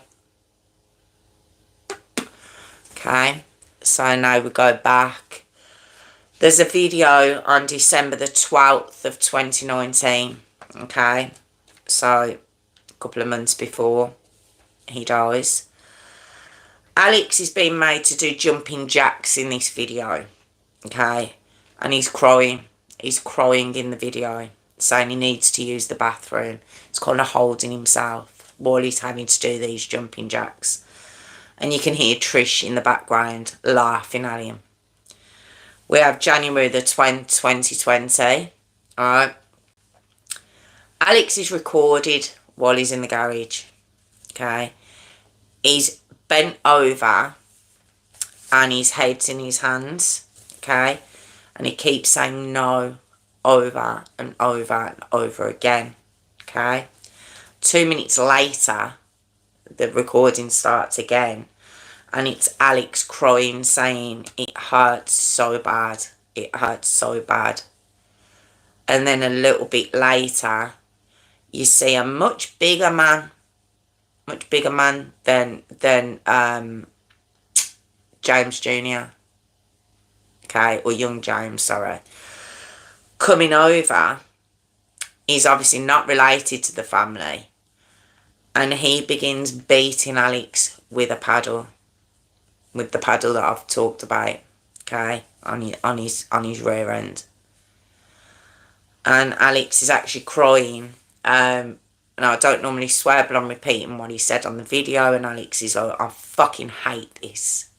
[SPEAKER 1] Okay, so now we go back. There's a video on December the 12th of 2019, okay, so a couple of months before he dies. Alex is being made to do jumping jacks in this video, okay, and he's crying. He's crying in the video, saying he needs to use the bathroom. He's kind of holding himself while he's having to do these jumping jacks. And you can hear Trish in the background laughing at him. We have January the 20th, 2020. Alright. Alex is recorded while he's in the garage. Okay. He's bent over and his head's in his hands. Okay. And he keeps saying no over and over and over again. Okay. 2 minutes later, the recording starts again. And it's Alex crying, saying, it hurts so bad. It hurts so bad. And then a little bit later, you see a much bigger man than James Jr. Okay, or young James, sorry. Coming over. He's obviously not related to the family. And he begins beating Alex with a paddle. With the paddle that I've talked about, okay, on his rear end. And Alex is actually crying. And I don't normally swear, but I'm repeating what he said on the video. And Alex is like, I fucking hate this.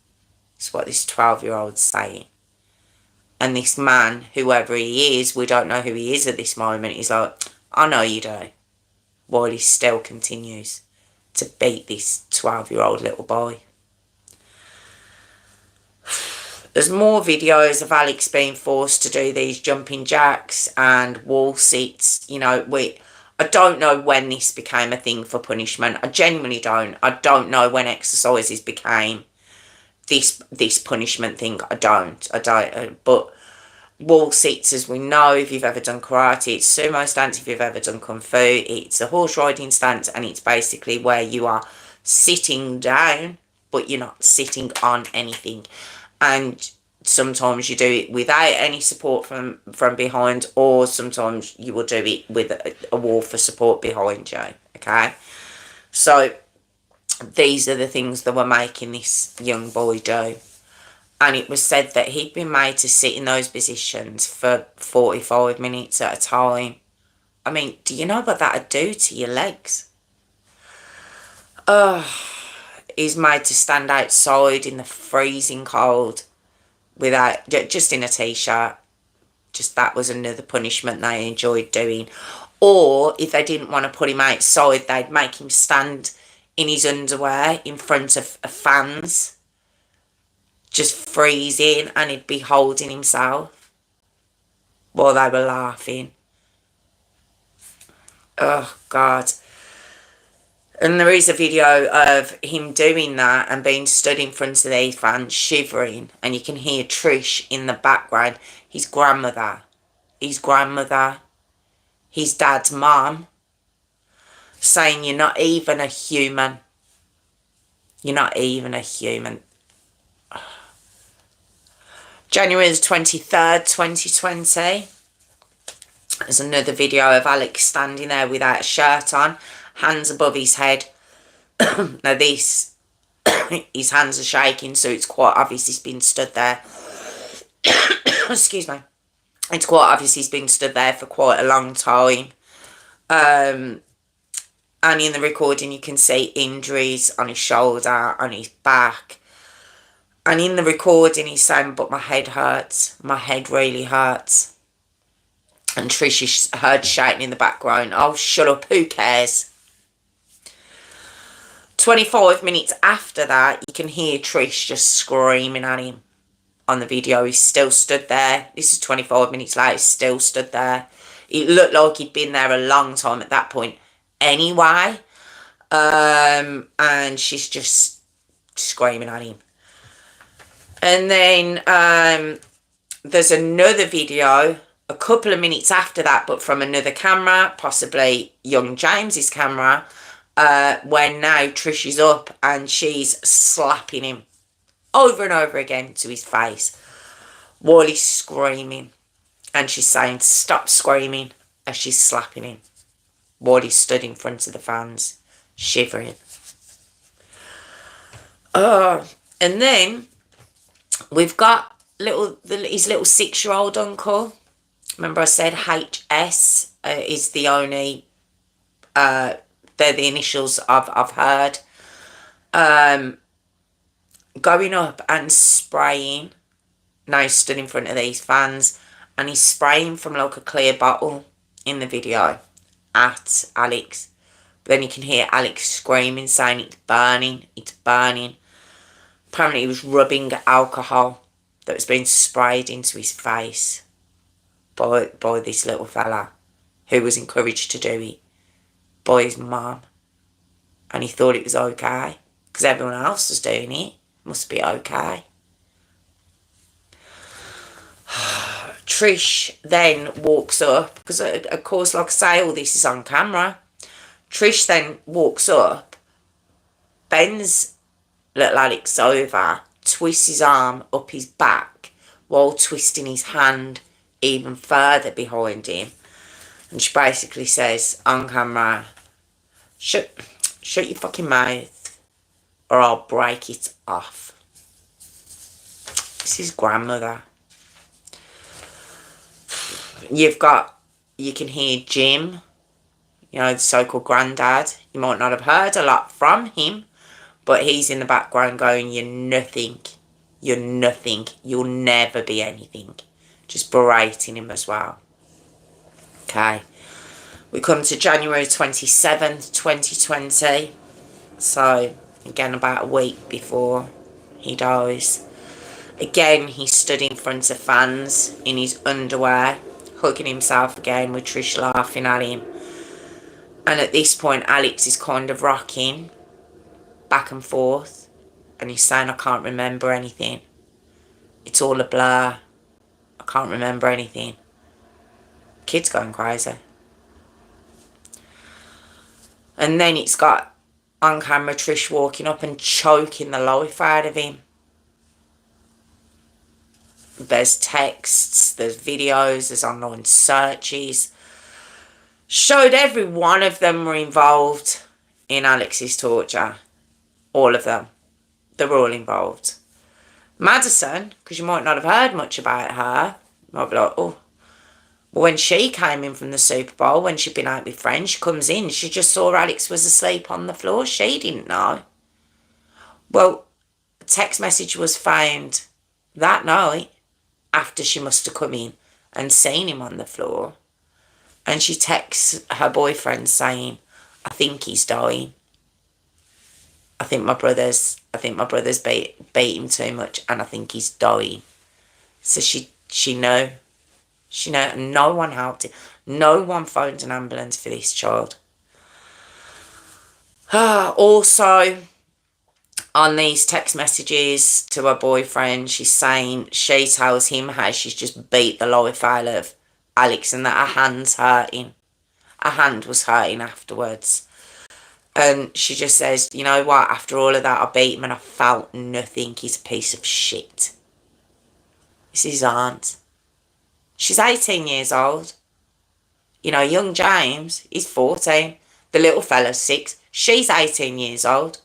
[SPEAKER 1] It's what this 12-year-old's saying. And this man, whoever he is, we don't know who he is at this moment, he's like, I know you do. While he still continues to beat this 12-year-old little boy. There's more videos of Alex being forced to do these jumping jacks and wall sits. You know, I don't know when this became a thing for punishment. I genuinely don't. I don't know when exercises became this punishment thing. I don't. But wall sits, as we know, if you've ever done karate, it's sumo stance. If you've ever done kung fu, it's a horse riding stance, and it's basically where you are sitting down, but you're not sitting on anything. And sometimes you do it without any support from behind, or sometimes you will do it with a wall for support behind you, okay? So these are the things that were making this young boy do. And it was said that he'd been made to sit in those positions for 45 minutes at a time. I mean, do you know what that would do to your legs? He's made to stand outside in the freezing cold without, just in a t-shirt. Just that was another punishment they enjoyed doing. Or if they didn't want to put him outside, they'd make him stand in his underwear in front of fans, just freezing, and he'd be holding himself. while they were laughing. Oh, God. And there is a video of him doing that and being stood in front of these fans shivering, and you can hear Trish in the background. His grandmother, his dad's mum, saying, "You're not even a human. You're not even a human." January the 23rd, 2020. There's another video of Alex standing there without a shirt on, hands above his head. Now this, his hands are shaking, so it's quite obvious he's been stood there. Excuse me. It's quite obvious he's been stood there for quite a long time. And in the recording you can see injuries on his shoulder, on his back. And in the recording he's saying, "But my head hurts. My head really hurts." And Trish is heard shouting in the background, "Oh, shut up, who cares?" 25 minutes after that, you can hear Trish just screaming at him. On the video, he's still stood there. This is 25 minutes later, he's still stood there. It looked like he'd been there a long time at that point anyway. And she's just screaming at him. And then there's another video a couple of minutes after that, but from another camera, possibly young James's camera, when now Trish is up and she's slapping him over and over again to his face while he's screaming. And she's saying, "Stop screaming," as she's slapping him while he stood in front of the fans, shivering. And then we've got his little 6-year-old uncle. Remember I said HS is the only, they're the initials I've heard. Going up and spraying. Now he's stood in front of these fans and he's spraying from like a clear bottle in the video at Alex. But then you can hear Alex screaming, saying it's burning, it's burning. Apparently he was rubbing alcohol that was being sprayed into his face by this little fella who was encouraged to do it by his mum. And he thought it was okay because everyone else was doing it. Must be okay. Trish then walks up, because of course, like I say, all this is on camera. Trish then walks up, bends little Alex over, twists his arm up his back while twisting his hand even further behind him. And she basically says on camera, shut your fucking mouth or I'll break it off. This is grandmother. You can hear Jim, the so-called granddad. You might not have heard a lot from him, but he's in the background going, "You're nothing. You're nothing. You'll never be anything." Just berating him as well. Okay. We come to January 27th, 2020. So, again, about a week before he dies. Again, he stood in front of fans in his underwear, hugging himself again with Trish laughing at him. And at this point, Alex is kind of rocking back and forth. And he's saying, "I can't remember anything. It's all a blur. I can't remember anything." Kid's going crazy. And then it's got on camera Trish walking up and choking the life out of him. There's texts, there's videos, there's online searches. Showed every one of them were involved in Alex's torture. All of them. They were all involved. Madison, because you might not have heard much about her, you might be like, "Oh." But when she came in from the Super Bowl, when she'd been out with friends, she comes in, she just saw Alex was asleep on the floor. She didn't know. Well, a text message was found that night after she must have come in and seen him on the floor. And she texts her boyfriend saying, "I think he's dying. I think my brother's beat him too much and I think he's dying." So she knew. No one helped him. No one phoned an ambulance for this child. Also, on these text messages to her boyfriend, she tells him how she's just beat the life out of Alex and that her hand's hurting. Her hand was hurting afterwards. And she just says, you know what, after all of that, I beat him and I felt nothing. He's a piece of shit. This is his aunt. She's 18 years old. You know, young James, he's 14. The little fella's 6. She's 18 years old.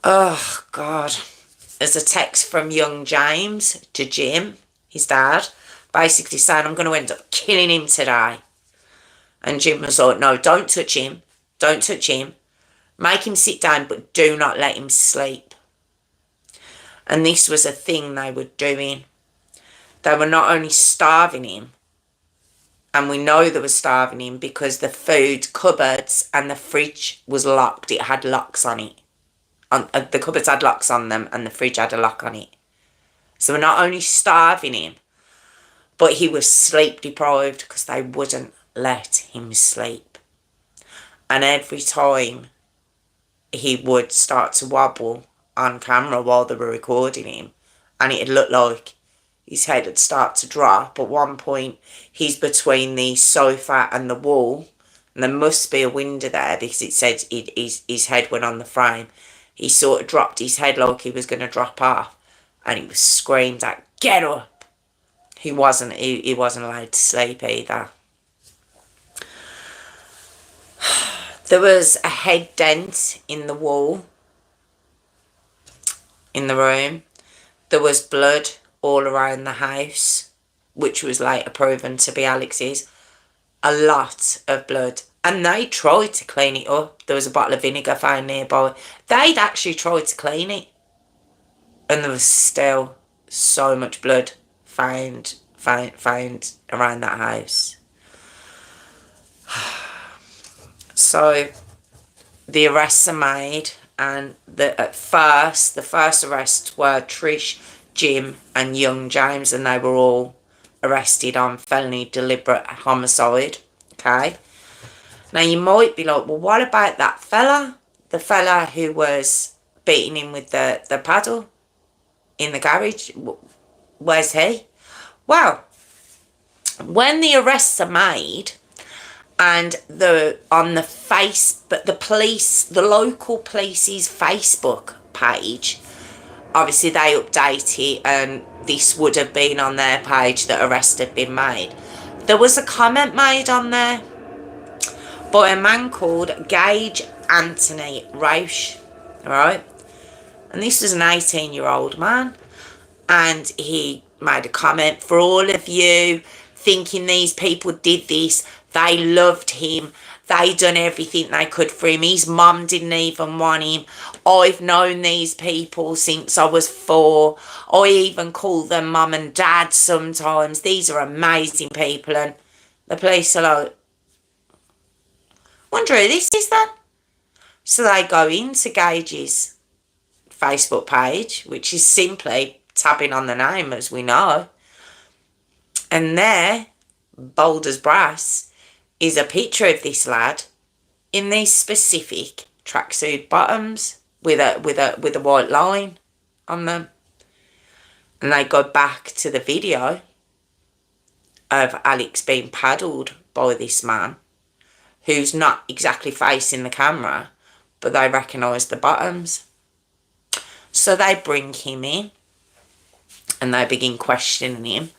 [SPEAKER 1] Oh, God. There's a text from young James to Jim, his dad, basically saying, I'm going to end up killing him today. And Jim was like, no, don't touch him. Don't touch him. Make him sit down, but do not let him sleep. And this was a thing they were doing. They were not only starving him, and we know they were starving him because the food cupboards and the fridge was locked. It had locks on it. The cupboards had locks on them and the fridge had a lock on it. So we're not only starving him, but he was sleep deprived because they wouldn't let him sleep. And every time he would start to wobble on camera while they were recording him, and it looked like his head had started to drop. At one point, he's between the sofa and the wall, and there must be a window there because it said his head went on the frame. He sort of dropped his head like he was going to drop off, and he was screamed at, get up! He wasn't allowed to sleep either. There was a head dent in the wall in the room. There was blood all around the house, which was later proven to be Alex's. A lot of blood. And they tried to clean it up. There was a bottle of vinegar found nearby. They'd actually tried to clean it. And there was still so much blood found around that house. So the arrests are made, and the first arrests were Trish, Jim and young James, and they were all arrested on felony deliberate homicide. Okay. Now you might be like, well, what about that fella? The fella who was beating him with the paddle in the garage? Where's he? Well, when the arrests are made, and the local police's Facebook page, obviously they update it, and this would have been on their page that arrests had been made. There was a comment made on there by a man called Gage Anthony Rausch, right? And this was an 18-year-old man, and he made a comment, for all of you thinking these people did this, they loved him. They done everything they could for him. His mum didn't even want him. I've known these people since I was 4. I even call them mum and dad sometimes. These are amazing people. And the police are like, wonder who this is then? So they go into Gage's Facebook page, which is simply tapping on the name, as we know. And there, bold as brass, is a picture of this lad in these specific tracksuit bottoms with a white line on them. And they go back to the video of Alex being paddled by this man, who's not exactly facing the camera, but they recognise the bottoms. So they bring him in and they begin questioning him.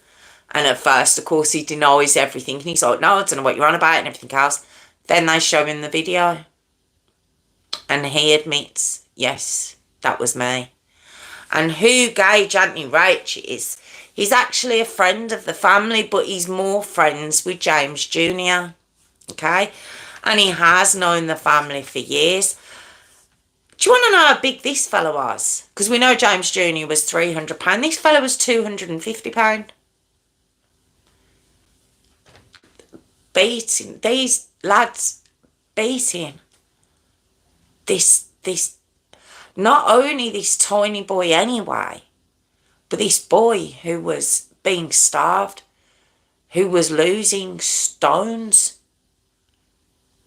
[SPEAKER 1] And at first, of course, he denies everything. And he's like, no, I don't know what you're on about and everything else. Then they show him the video. And he admits, yes, that was me. And who Gage Anthony Rausch is, he's actually a friend of the family, but he's more friends with James Jr. Okay? And he has known the family for years. Do you want to know how big this fella was? Because we know James Jr. was £300. This fella was £250. Beating these lads, beating this not only this tiny boy anyway, but this boy who was being starved, who was losing stones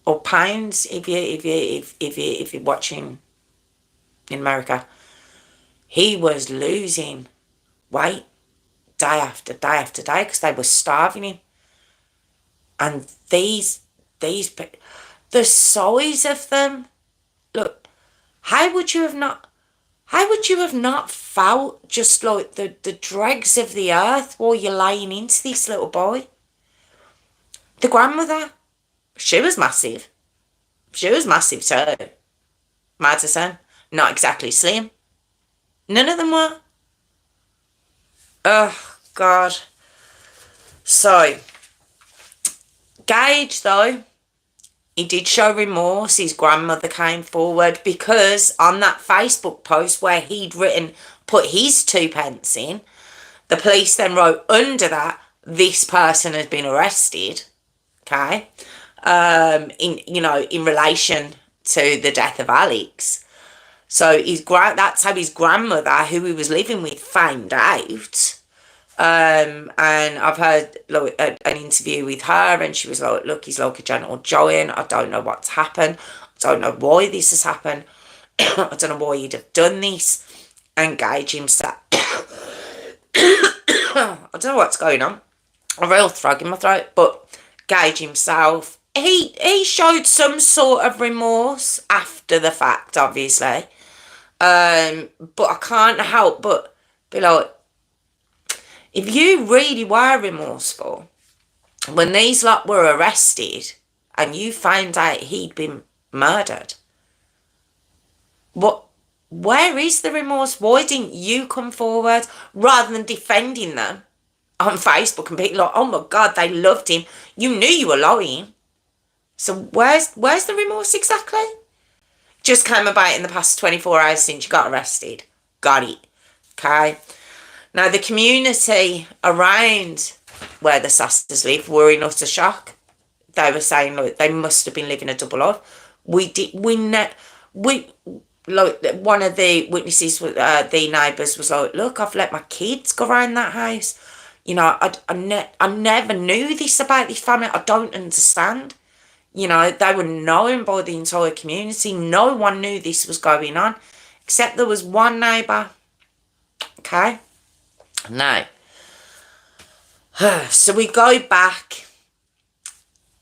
[SPEAKER 1] or pounds if you're watching in America. He was losing weight day after day after day because they were starving him. And the size of them, look, how would you have not felt just like the dregs of the earth while you're laying into this little boy? The grandmother, she was massive. She was massive too. Madison, not exactly slim. None of them were. Oh, God. So, Gage, though, he did show remorse. His grandmother came forward because on that Facebook post where he'd put his 2 pence in, the police then wrote under that, this person has been arrested, okay, in relation to the death of Alex. So that's how his grandmother, who he was living with, found out. And I've heard an interview with her, and she was like, look, he's like a gentle giant. I don't know what's happened. I don't know why this has happened. I don't know why he'd have done this. And Gage himself. I don't know what's going on. A real frog in my throat. But Gage himself, he showed some sort of remorse after the fact, obviously. But I can't help but be like, if you really were remorseful, when these lot were arrested and you found out he'd been murdered, where is the remorse? Why didn't you come forward rather than defending them on Facebook and be like, oh my God, they loved him. You knew you were lying. So where's the remorse exactly? Just came about in the past 24 hours since you got arrested. Got it. Okay. Now, the community around where the Sasters live were in utter shock. They were saying, look, they must have been living a double life. Like, one of the witnesses, the neighbours, was like, look, I've let my kids go around that house. You know, I never knew this about this family. I don't understand. You know, they were known by the entire community. No one knew this was going on, except there was one neighbour. Okay? Now, so we go back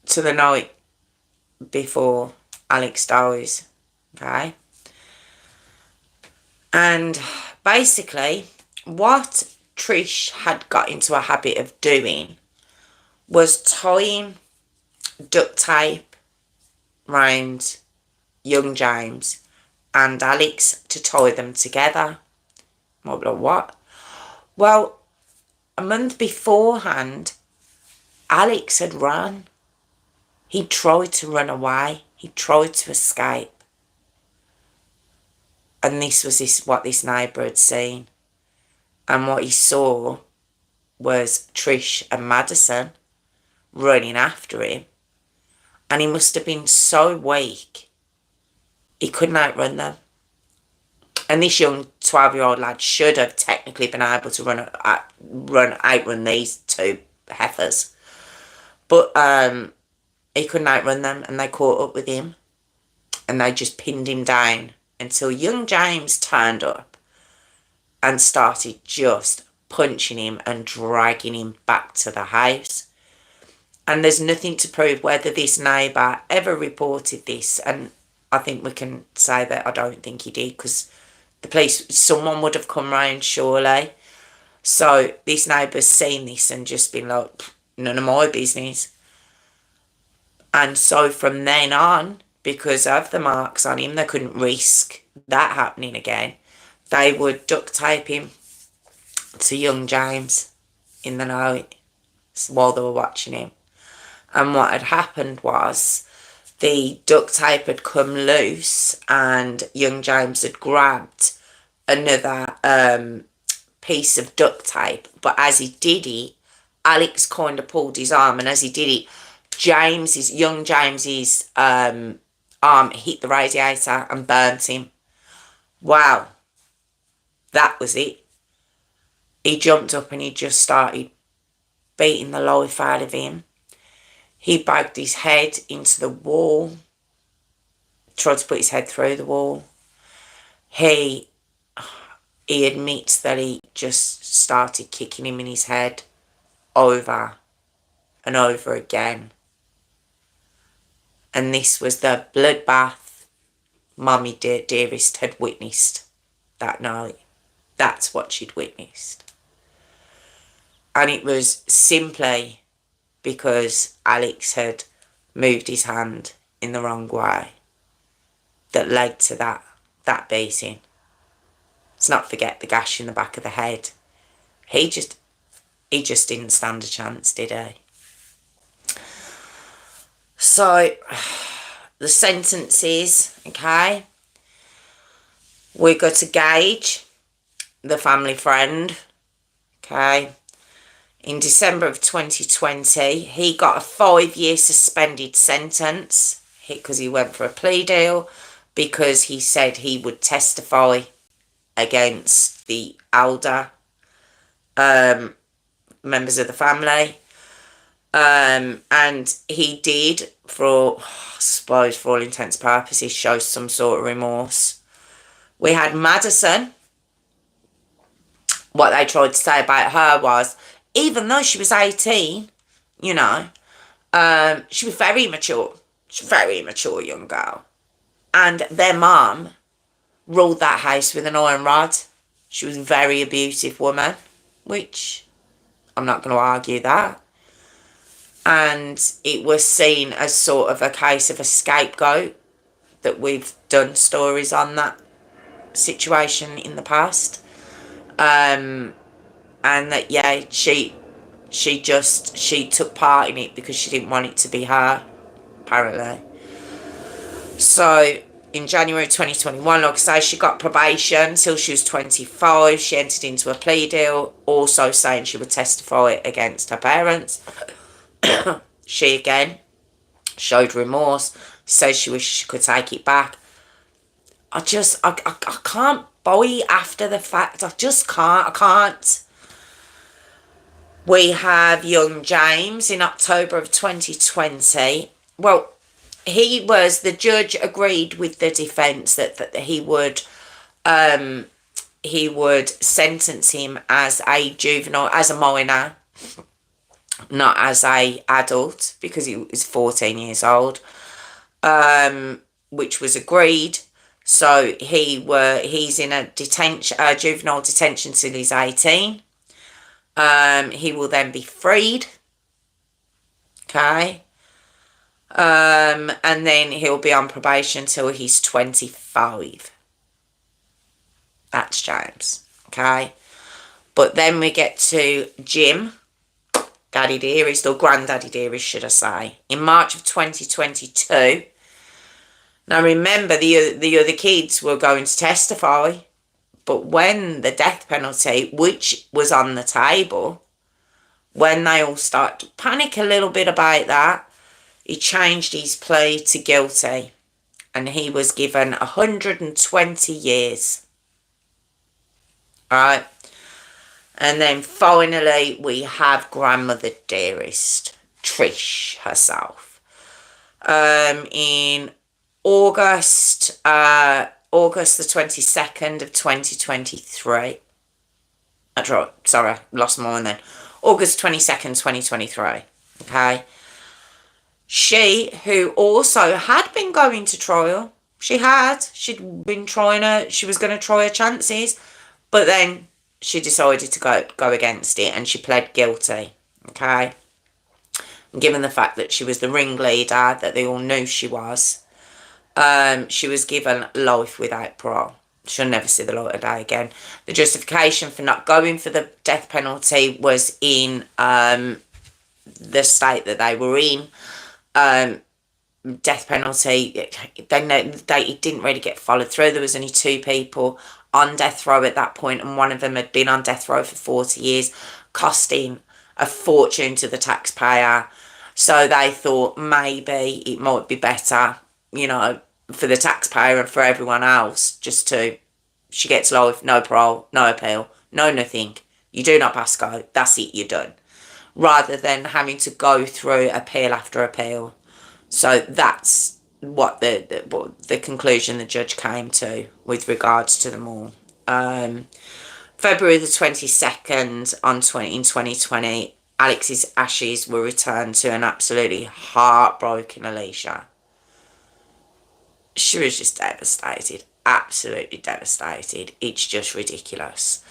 [SPEAKER 1] to the night before Alex dies, okay? And basically, what Trish had got into a habit of doing was tying duct tape round young James and Alex to tie them together. I'll be like, what? Well, a month beforehand, Alex had run. He tried to run away. He tried to escape. And this was what this neighbour had seen. And what he saw was Trish and Madison running after him. And he must have been so weak, he couldn't outrun them. And this young 12-year-old lad should have technically been able to outrun these two heifers. But he couldn't outrun them, and they caught up with him. And they just pinned him down until young James turned up and started just punching him and dragging him back to the house. And there's nothing to prove whether this neighbour ever reported this. And I think we can say that I don't think he did, because the police, someone would have come round surely. So this neighbour's seen this and just been like, none of my business. And so from then on, because of the marks on him, they couldn't risk that happening again. They would duct tape him to young James in the night while they were watching him. And what had happened was the duct tape had come loose and young James had grabbed another piece of duct tape. But as he did it, Alex kind of pulled his arm, and as he did it, young James's arm hit the radiator and burnt him. Wow. That was it. He jumped up and he just started beating the life out of him. He banged his head into the wall, tried to put his head through the wall. He admits that he just started kicking him in his head over and over again. And this was the bloodbath Mummy Dearest had witnessed that night. That's what she'd witnessed. And it was simply because Alex had moved his hand in the wrong way that led to that beating. Let's not forget the gash in the back of the head. He just didn't stand a chance, did he? So, the sentences, okay? We got to Gage, the family friend, okay? In December of 2020, he got a 5-year suspended sentence because he went for a plea deal because he said he would testify against the elder members of the family. And he did, I suppose for all intents and purposes, show some sort of remorse. We had Madison. What they tried to say about her was, even though she was 18, you know, she was very mature. She's a very mature young girl. And their mum ruled that house with an iron rod. She was a very abusive woman, which I'm not going to argue that. And it was seen as sort of a case of a scapegoat, that we've done stories on that situation in the past. And that, yeah, she took part in it because she didn't want it to be her, apparently. So, in January 2021, like I say, she got probation till she was 25. She entered into a plea deal, also saying she would testify against her parents. She, again, showed remorse, says she wished she could take it back. I can't buy after the fact. I just can't. I can't. We have young James in October of 2020. Well, the judge agreed with the defence that he would sentence him as a juvenile, as a minor, not as a adult, because he was 14 years old, which was agreed. So he's in a juvenile detention till he's 18. He will then be freed. Okay. And then he'll be on probation till he's 25. That's James. Okay. But then we get to Jim, Daddy Dearest, or Granddaddy Dearest, should I say, in March of 2022. Now remember, the other kids were going to testify, but when the death penalty, which was on the table, when they all start to panic a little bit about that, he changed his plea to guilty, and he was given 120 years. Alright. And then finally we have Grandmother Dearest, Trish herself. In August the 22nd of 2023. That's right, sorry, lost my mind then. August 22nd, 2023. Okay. She, who also had been going to trial, she'd been she was going to try her chances, but then she decided to go against it, and she pled guilty. Okay. And given the fact that she was the ringleader, that they all knew she was given life without parole. She'll never see the light of day again. The justification for not going for the death penalty was in the state that they were in. Death penalty, it didn't really get followed through. There was only 2 people on death row at that point, and one of them had been on death row for 40 years, costing a fortune to the taxpayer. So they thought maybe it might be better, you know, for the taxpayer and for everyone else, she gets life, no parole, no appeal, no nothing. You do not pass go, that's it, you're done. rather than having to go through appeal after appeal. So that's what the conclusion the judge came to with regards to them all. February the 22nd in 2020, Alex's ashes were returned to an absolutely heartbroken Alicia. She was just devastated, absolutely devastated. It's just ridiculous.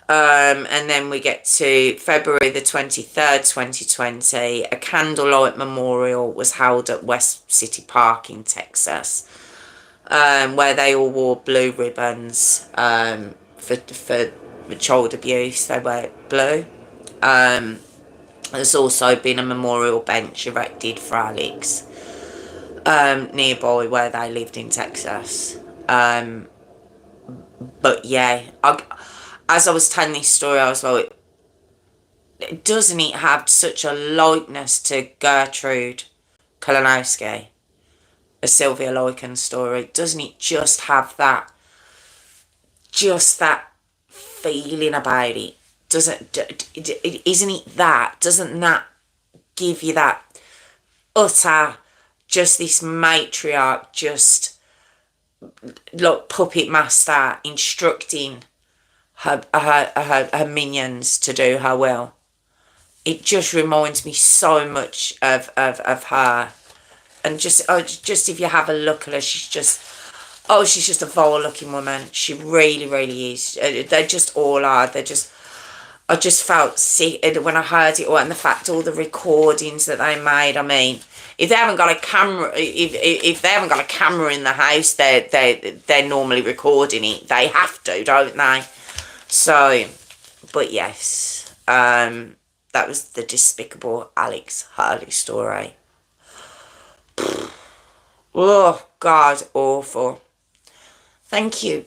[SPEAKER 1] And then we get to February the 23rd, 2020. A candlelight memorial was held at West City Park in Texas, where they all wore blue ribbons for child abuse. They were blue. There's also been a memorial bench erected for Alex nearby where they lived in Texas. But yeah, as I was telling this story, I was like, doesn't it have such a likeness to Gertrude Kalinowski, a Sylvia Loken story? Doesn't it just have that feeling about it? Isn't it that? Doesn't that give you that utter, just this matriarch, just like puppet master instructing her minions to do her will? It just reminds me so much of her. And just if you have a look at her, she's just a vile looking woman. She really, really is. They just all are. I just felt sick when I heard it all, and the fact all the recordings that they made. I mean, if they haven't got a camera, if they haven't got a camera in the house, they're normally recording it. They have to, don't they? So, but yes, that was the despicable Alex Hurley story. Oh God, awful. Thank you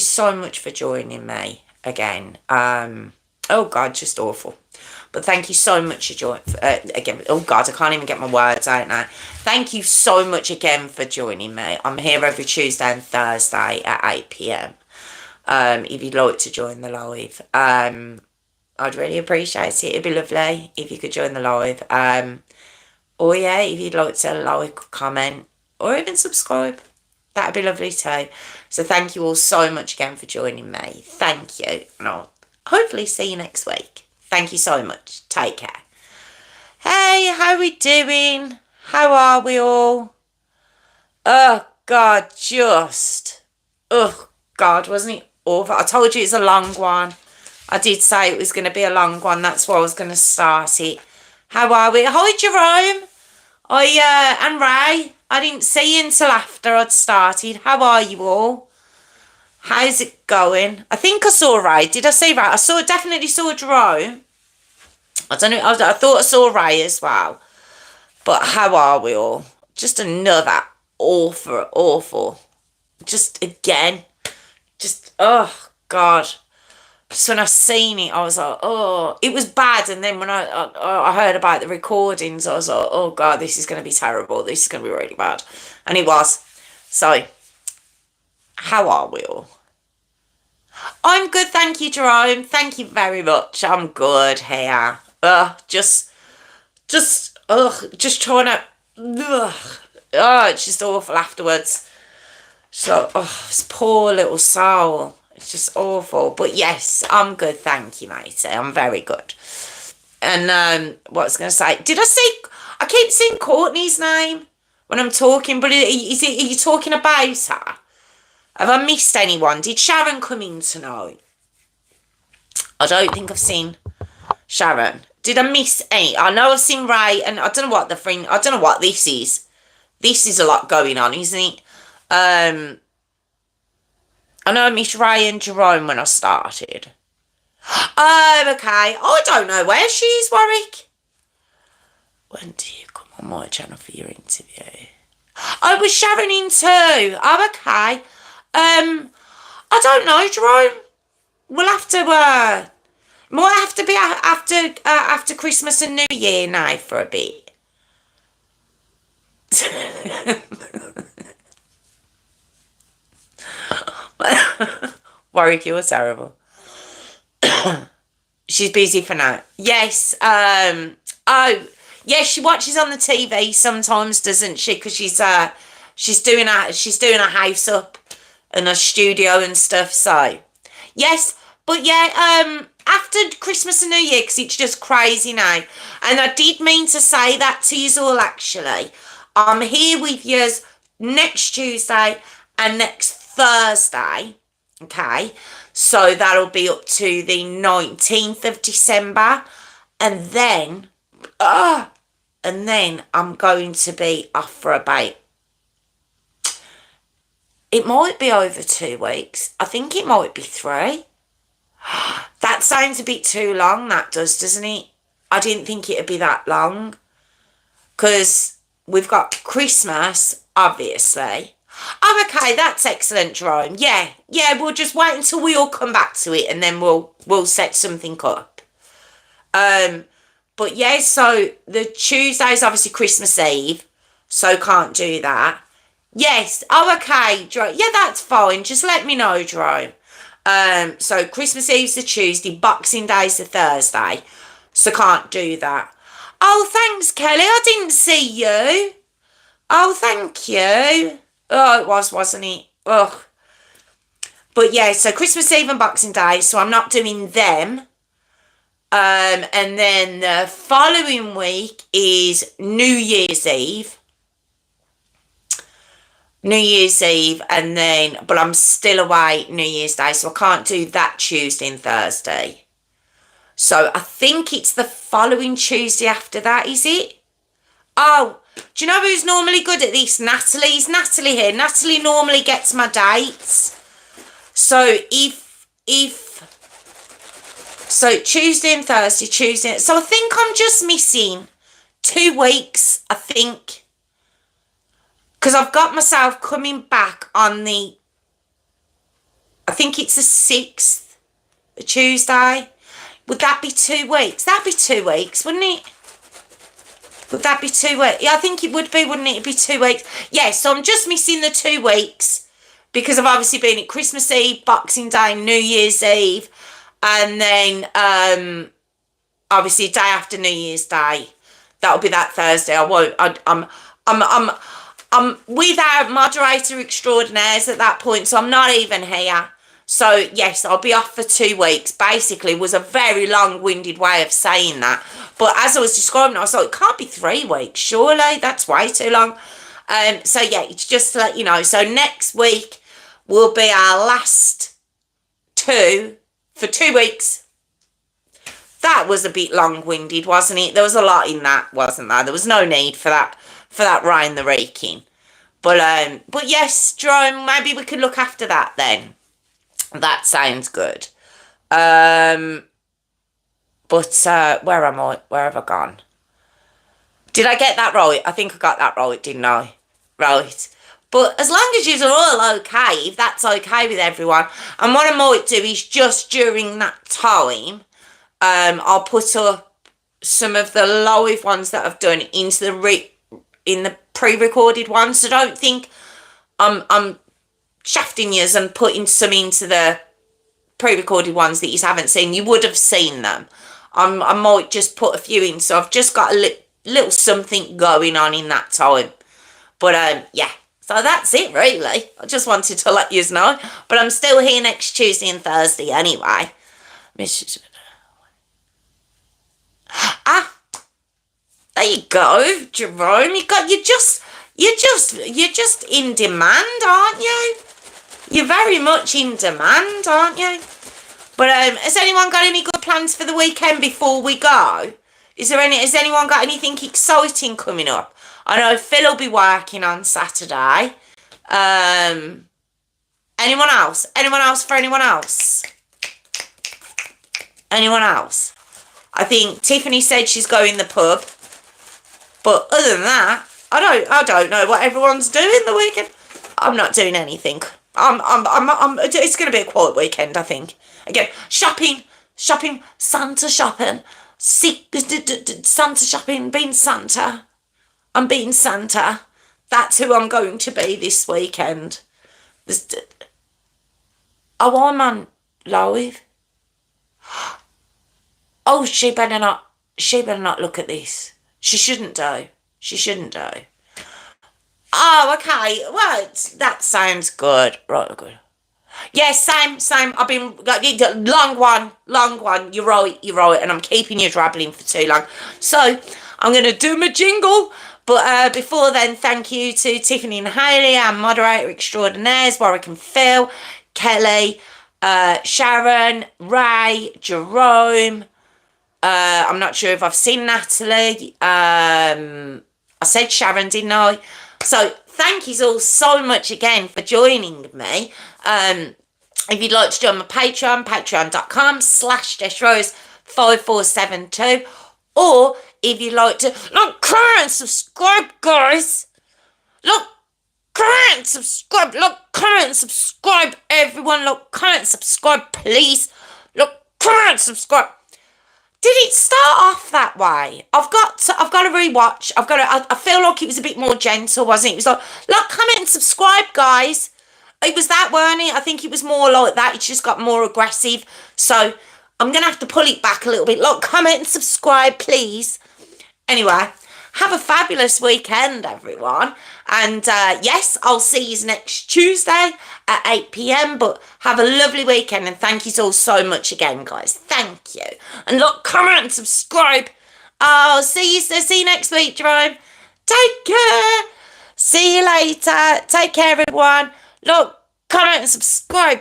[SPEAKER 1] so much for joining me again. Oh God, just awful. But thank you so much for joining again. Oh God, I can't even get my words out now. Thank you so much again for joining me. I'm here every Tuesday and Thursday at 8 p.m. If you'd like to join the live, I'd really appreciate it. It'd be lovely if you could join the live. Or yeah, if you'd like to like, comment, or even subscribe, that'd be lovely too. So thank you all so much again for joining me. Thank you, and I'll hopefully see you next week. Thank you so much. Take care. Hey, how we doing? How are we all? Oh God, oh God, wasn't it awful? I told you it's a long one. I did say it was going to be a long one. That's why I was going to start it. How are we? Hi, Jerome. And Ray. I didn't see you until after I'd started. How are you all? How's it going? I think I saw Ray. Did I see Ray? Definitely saw Jerome. I don't know. I thought I saw Ray as well. But how are we all? Just another awful. Just again. Oh God. Just when I seen it, I was like, oh, it was bad. And then when I heard about the recordings, I was like, oh God, this is going to be terrible. This is going to be really bad. And it was. So, how are we all? I'm good, thank you, Jerome. Thank you very much. I'm good here. Just trying to, it's just awful afterwards. So, this poor little soul. It's just awful. But yes, I'm good, thank you, matey. I'm very good. And what I was going to say, I keep seeing Courtney's name when I'm talking, but are you talking about her? Have I missed anyone? Did Sharon come in tonight? I don't think I've seen Sharon. Did I miss any? I know I've seen Ray, and I don't know what this is. This is a lot going on, isn't it? I know I missed Ray and Jerome when I started. Oh, okay. I don't know where she is, Warwick. When do you come on my channel for your interview? Oh, was Sharon in too? Oh, okay. I don't know, Jerome. We'll have to, might have to be after Christmas and New Year now for a bit. Warwick, you're terrible. She's busy for now. Yes. Oh, yes. She watches on the TV sometimes, doesn't she? Because she's doing a house up and a studio and stuff. So, yes. But yeah. After Christmas and New Year, because it's just crazy now. And I did mean to say that to you all. Actually, I'm here with yous next Tuesday and next Thursday. Okay. So that'll be up to the 19th of December. And then, I'm going to be off for about, it might be over 2 weeks. I think it might be 3. That sounds a bit too long, that does, doesn't it? I didn't think it'd be that long. Because we've got Christmas, obviously. Oh, okay, that's excellent, Jerome. Yeah, we'll just wait until we all come back to it and then we'll set something up. But yeah, so the Tuesday's obviously Christmas Eve, so can't do that. Yes, oh, okay, Jerome. Yeah, that's fine. Just let me know, Jerome. So Christmas Eve's the Tuesday, Boxing Day's the Thursday, so can't do that. Oh, thanks, Kelly. I didn't see you. Oh, thank you. Oh, it was, wasn't it? Ugh. But yeah, so Christmas Eve and Boxing Day, so I'm not doing them. And then the following week is New Year's Eve. And then, but I'm still away New Year's Day, so I can't do that Tuesday and Thursday. So I think it's the following Tuesday after that, is it? Oh, do you know who's normally good at this? Natalie. Is Natalie here? Natalie normally gets my dates. So so Tuesday and Thursday, so I think I'm just missing 2 weeks, I think. Because I've got myself coming back on I think it's the 6th, a Tuesday. Would that be 2 weeks? That'd be 2 weeks, wouldn't it? Would that be 2 weeks? Yeah, I think it would be, wouldn't it? It'd be 2 weeks. Yeah, so I'm just missing the 2 weeks because I've obviously been at Christmas Eve, Boxing Day, New Year's Eve, and then obviously day after New Year's Day. That'll be that Thursday. I'm with our moderator extraordinaires at that point, so I'm not even here. So, yes, I'll be off for 2 weeks. Basically, was a very long-winded way of saying that. But as I was describing it, I was like, it can't be 3 weeks, surely. That's way too long. So, yeah, it's just to let you know. So, next week will be our last 2 for 2 weeks. That was a bit long-winded, wasn't it? There was a lot in that, wasn't there? There was no need for that Ryan the Raking. But yes, Jerome, maybe we can look after that then. That sounds good. But where am I? Where have I gone? Did I get that right? I think I got that right, didn't I? Right. But as long as you're all okay, if that's okay with everyone, and what I might do is just during that time, I'll put up some of the live ones that I've done into in the pre-recorded ones. So don't think I'm shafting yous and putting some into the pre-recorded ones that you haven't seen. You would have seen them. I might just put a few in, so I've just got a little something going on in that time. But yeah, so that's it really. I just wanted to let yous know. But I'm still here next Tuesday and Thursday anyway. There you go, Jerome. You're just in demand, aren't you? You're very much in demand, aren't you? But has anyone got any good plans for the weekend before we go? Has anyone got anything exciting coming up? I know Phil will be working on Saturday. Anyone else? Anyone else for anyone else? Anyone else? I think Tiffany said she's going to the pub. But other than that, I don't know what everyone's doing the weekend. I'm not doing anything. It's going to be a quiet weekend, I think. Again, shopping, Santa shopping, Santa shopping, being Santa. I'm being Santa. That's who I'm going to be this weekend. Oh, I'm on live. Oh, she better not look at this. She shouldn't do. She shouldn't do. Oh, okay. Well, that sounds good. Right, good. Yeah, same. I've been long one. You're right, and I'm keeping you drabbling for too long. So I'm gonna do my jingle. But before then, thank you to Tiffany and Hayley, our moderator extraordinaires, Warwick and Phil, Kelly, Sharon, Ray, Jerome. I'm not sure if I've seen Natalie. I said Sharon, didn't I? So thank you all so much again for joining me. If you'd like to join my Patreon, patreon.com/Jess Rose 5472. Or if you'd like to, look, comment and subscribe, guys. Look, comment and subscribe. Look, comment and subscribe, everyone. Look, comment and subscribe, please. Look, comment and subscribe. Did it start off that way? I've got to rewatch. I feel like it was a bit more gentle, wasn't it? It was like, look, comment and subscribe, guys. It was that, weren't it? I think it was more like that. It's just got more aggressive. So I'm going to have to pull it back a little bit. Look, comment and subscribe, please. Anyway, have a fabulous weekend, everyone. And yes, I'll see you next Tuesday at 8 p.m. But have a lovely weekend, and thank you all so much again, guys. Thank you. And look, comment and subscribe. I'll see you next week, Jerome. Take care. See you later. Take care, everyone. Look, comment and subscribe.